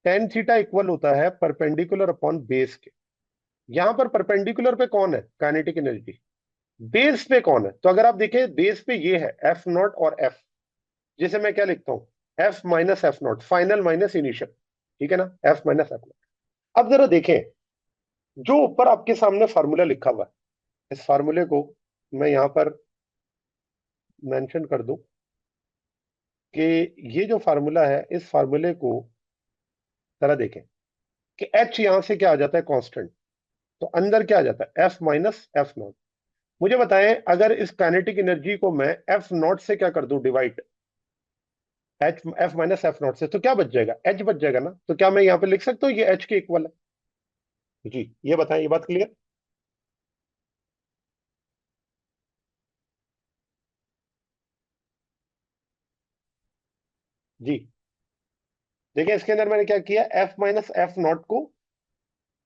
टेन थीटा इक्वल होता है परपेंडिकुलर अपॉन बेस के। यहां पर परपेंडिकुलर पे कौन है, काइनेटिक एनर्जी। बेस पे कौन है, तो अगर आप देखें बेस पे ये है एफ नॉट और एफ, जिसे मैं क्या लिखता हूं, F minus F not, final minus initial. ठीक है ना, एफ माइनस एफ नॉट। अब जरा देखें, जो ऊपर आपके सामने फार्मूला लिखा हुआ है, इस फार्मूले को मैं यहां पर मेंशन कर दूं कि ये जो फार्मूला है, इस फार्मूले को जरा देखें कि एच यहां से क्या आ जाता है, कांस्टेंट। तो अंदर क्या आ जाता है, एफ माइनस एफ नॉट। मुझे बताएं, अगर इस काइनेटिक एनर्जी को मैं एफ नॉट से क्या कर दूं, divide, H F minus F not से, तो क्या बच जाएगा, एच बच जाएगा ना। तो क्या मैं यहाँ पे लिख सकता हूँ ये एच के इक्वल है जी, ये बताएं, ये बात क्लियर। जी, देखिए इसके अंदर मैंने क्या किया, एफ माइनस एफ नॉट को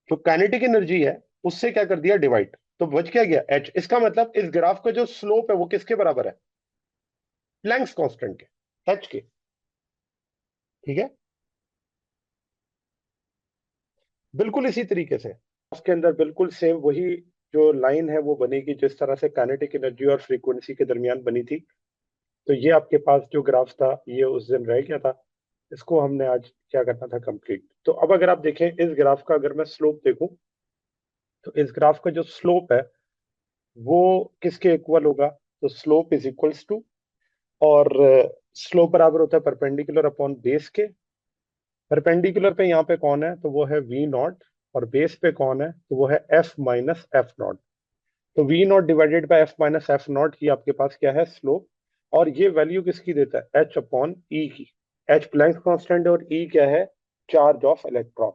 जो काइनेटिक एनर्जी है उससे क्या कर दिया, डिवाइड। तो बच क्या गया, एच। इसका मतलब इस ग्राफ का जो स्लोप है वो किसके बराबर है, प्लैंक्स कांस्टेंट के, एच के। ठीक है, बिल्कुल इसी तरीके से उसके अंदर बिल्कुल सेम वही जो लाइन है वो बनेगी जिस तरह से काइनेटिक एनर्जी और फ्रीक्वेंसी के दरमियान बनी थी। तो ये आपके पास जो ग्राफ था ये उस दिन रह गया था, इसको हमने आज क्या करना था, कंप्लीट। तो अब अगर आप देखें इस ग्राफ का, अगर मैं स्लोप देखूं, तो इस ग्राफ का जो स्लोप है वो किसके इक्वल होगा, तो स्लोप इज इक्वल्स टू, और स्लोप बराबर होता है परपेंडिकुलर अपॉन बेस के। परपेंडिकुलर पे यहाँ पे कौन है, तो वो है वी नॉट, और बेस पे कौन है, तो वो है एफ माइनस एफ नॉट। तो V naught divided by F minus F naught, ये आपके पास क्या है, स्लोप। और ये वैल्यू किसकी देता है, एच अपॉन ई की। एच प्लैंक्स कांस्टेंट है और ई क्या है, चार्ज ऑफ इलेक्ट्रॉन।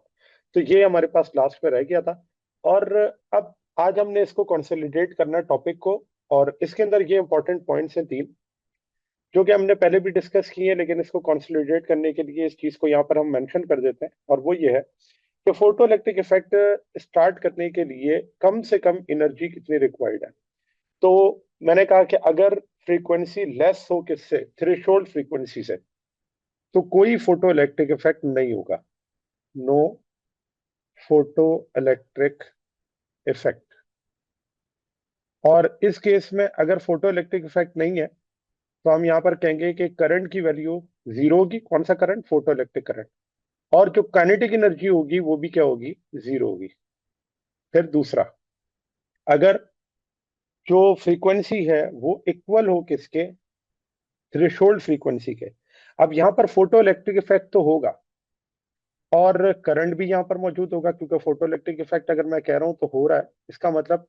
तो ये हमारे पास लास्ट में रह गया था। और अब आज हमने इसको कंसोलिडेट करना है टॉपिक को, और इसके अंदर ये इंपॉर्टेंट पॉइंट्स हैं तीन, जो कि हमने पहले भी डिस्कस किए हैं, लेकिन इसको कंसोलिडेट करने के लिए इस चीज को यहाँ पर हम मेंशन कर देते हैं। और वो ये है कि फोटो इलेक्ट्रिक इफेक्ट स्टार्ट करने के लिए कम से कम एनर्जी कितनी रिक्वायर्ड है। तो मैंने कहा कि अगर फ्रीक्वेंसी लेस हो किससे, थ्रेशोल्ड फ्रीक्वेंसी से, तो कोई फोटो इलेक्ट्रिक इफेक्ट नहीं होगा, नो फोटो इलेक्ट्रिक इफेक्ट। और इस केस में अगर फोटो इलेक्ट्रिक इफेक्ट नहीं है, तो हम यहाँ पर कहेंगे कि करंट की वैल्यू जीरो होगी। कौन सा करंट, फोटो इलेक्ट्रिक करंट। और जो काइनेटिक एनर्जी होगी वो भी क्या होगी, जीरो होगी। फिर दूसरा, अगर जो फ्रीक्वेंसी है वो इक्वल हो किसके, थ्रेशोल्ड फ्रीक्वेंसी के। अब यहाँ पर फोटो इलेक्ट्रिक इफेक्ट तो होगा और करंट भी यहाँ पर मौजूद होगा, क्योंकि फोटो इलेक्ट्रिक इफेक्ट अगर मैं कह रहा हूँ तो हो रहा है, इसका मतलब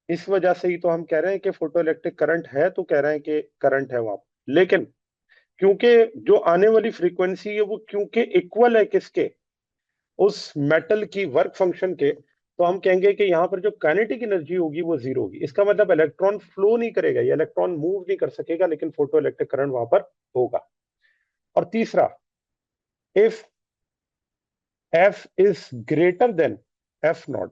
इस वजह से ही तो हम कह रहे हैं कि फोटो इलेक्ट्रिक करंट है, तो कह रहे हैं कि करंट है वहां पर। लेकिन क्योंकि जो आने वाली फ्रीक्वेंसी है वो क्योंकि इक्वल है किसके, उस मेटल की वर्क फंक्शन के, तो हम कहेंगे कि यहाँ पर जो काइनेटिक एनर्जी होगी वो जीरो होगी। इसका मतलब इलेक्ट्रॉन फ्लो नहीं करेगा, या इलेक्ट्रॉन मूव नहीं कर सकेगा, लेकिन फोटो इलेक्ट्रिक करंट वहां पर होगा। और तीसरा, if F is greater than F not,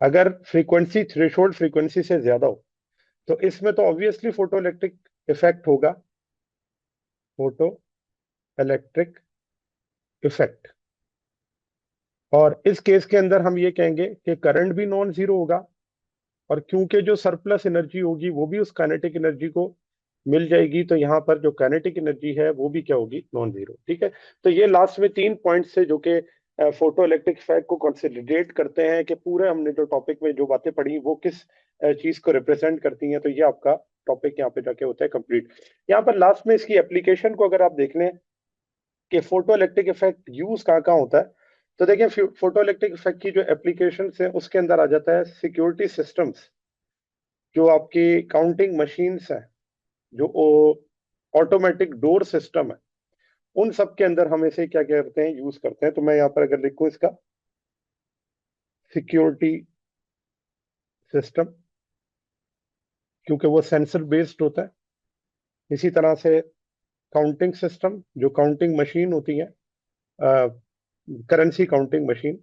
अगर फ्रीक्वेंसी थ्रेशोल्ड फ्रीक्वेंसी से ज्यादा हो, तो इसमें तो ऑब्वियसली फोटो इलेक्ट्रिक इफेक्ट होगा, फोटो इलेक्ट्रिक इफेक्ट। और इस केस के अंदर हम ये कहेंगे कि करंट भी नॉन जीरो होगा, और क्योंकि जो सरप्लस एनर्जी होगी वो भी उस काइनेटिक एनर्जी को मिल जाएगी, तो यहाँ पर जो काइनेटिक एनर्जी है वो भी क्या होगी, नॉन जीरो। ठीक है, तो ये लास्ट में तीन पॉइंट्स है जो कि फोटो इलेक्ट्रिक इफेक्ट को कंसोलिडेट करते हैं कि पूरे हमने जो टॉपिक में जो बातें पढ़ी वो किस चीज को रिप्रेजेंट करती हैं। तो ये आपका टॉपिक यहाँ पे जाके होता है कंप्लीट। यहाँ पर लास्ट में इसकी एप्लीकेशन को अगर आप देख लें कि फोटो इलेक्ट्रिक इफेक्ट यूज कहाँ कहाँ होता है, तो देखिए फोटो इलेक्ट्रिक इफेक्ट की जो एप्लीकेशन है उसके अंदर आ जाता है सिक्योरिटी सिस्टम्स, जो आपकी काउंटिंग मशीन्स है, जो ऑटोमेटिक डोर सिस्टम है, उन सब के अंदर हम इसे क्या करते हैं, यूज करते हैं। तो मैं यहाँ पर अगर लिखूं इसका सिक्योरिटी सिस्टम, क्योंकि वो सेंसर बेस्ड होता है। इसी तरह से काउंटिंग सिस्टम, जो काउंटिंग मशीन होती है, करेंसी काउंटिंग मशीन,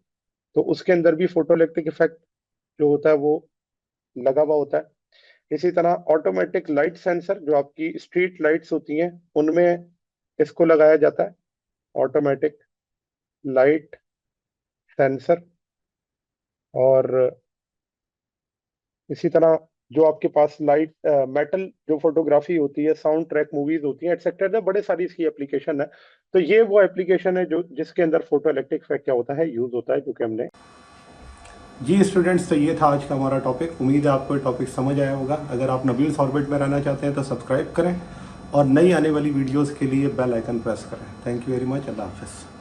तो उसके अंदर भी फोटो इलेक्ट्रिक इफेक्ट जो होता है वो लगा हुआ होता है। इसी तरह ऑटोमेटिक लाइट सेंसर, जो आपकी स्ट्रीट लाइट्स होती हैं, उनमें इसको लगाया जाता है, ऑटोमेटिक लाइट सेंसर। और इसी तरह जो आपके पास लाइट मेटल जो फोटोग्राफी होती है, साउंड ट्रैक मूवीज होती हैं, एक्सेट्रा, बड़े सारी इसकी एप्लीकेशन है। तो ये वो एप्लीकेशन है जो जिसके अंदर फोटो इलेक्ट्रिक इफेक्ट क्या होता है, यूज होता है, जो कि हमने। जी स्टूडेंट्स, तो ये था आज का हमारा टॉपिक। उम्मीद है आपको ये टॉपिक समझ आया होगा। अगर आप नबील्स ऑर्बिट में रहना चाहते हैं तो सब्सक्राइब करें और नई आने वाली वीडियोस के लिए बेल आइकन प्रेस करें। Thank you very much. अल्लाह हाफिज़।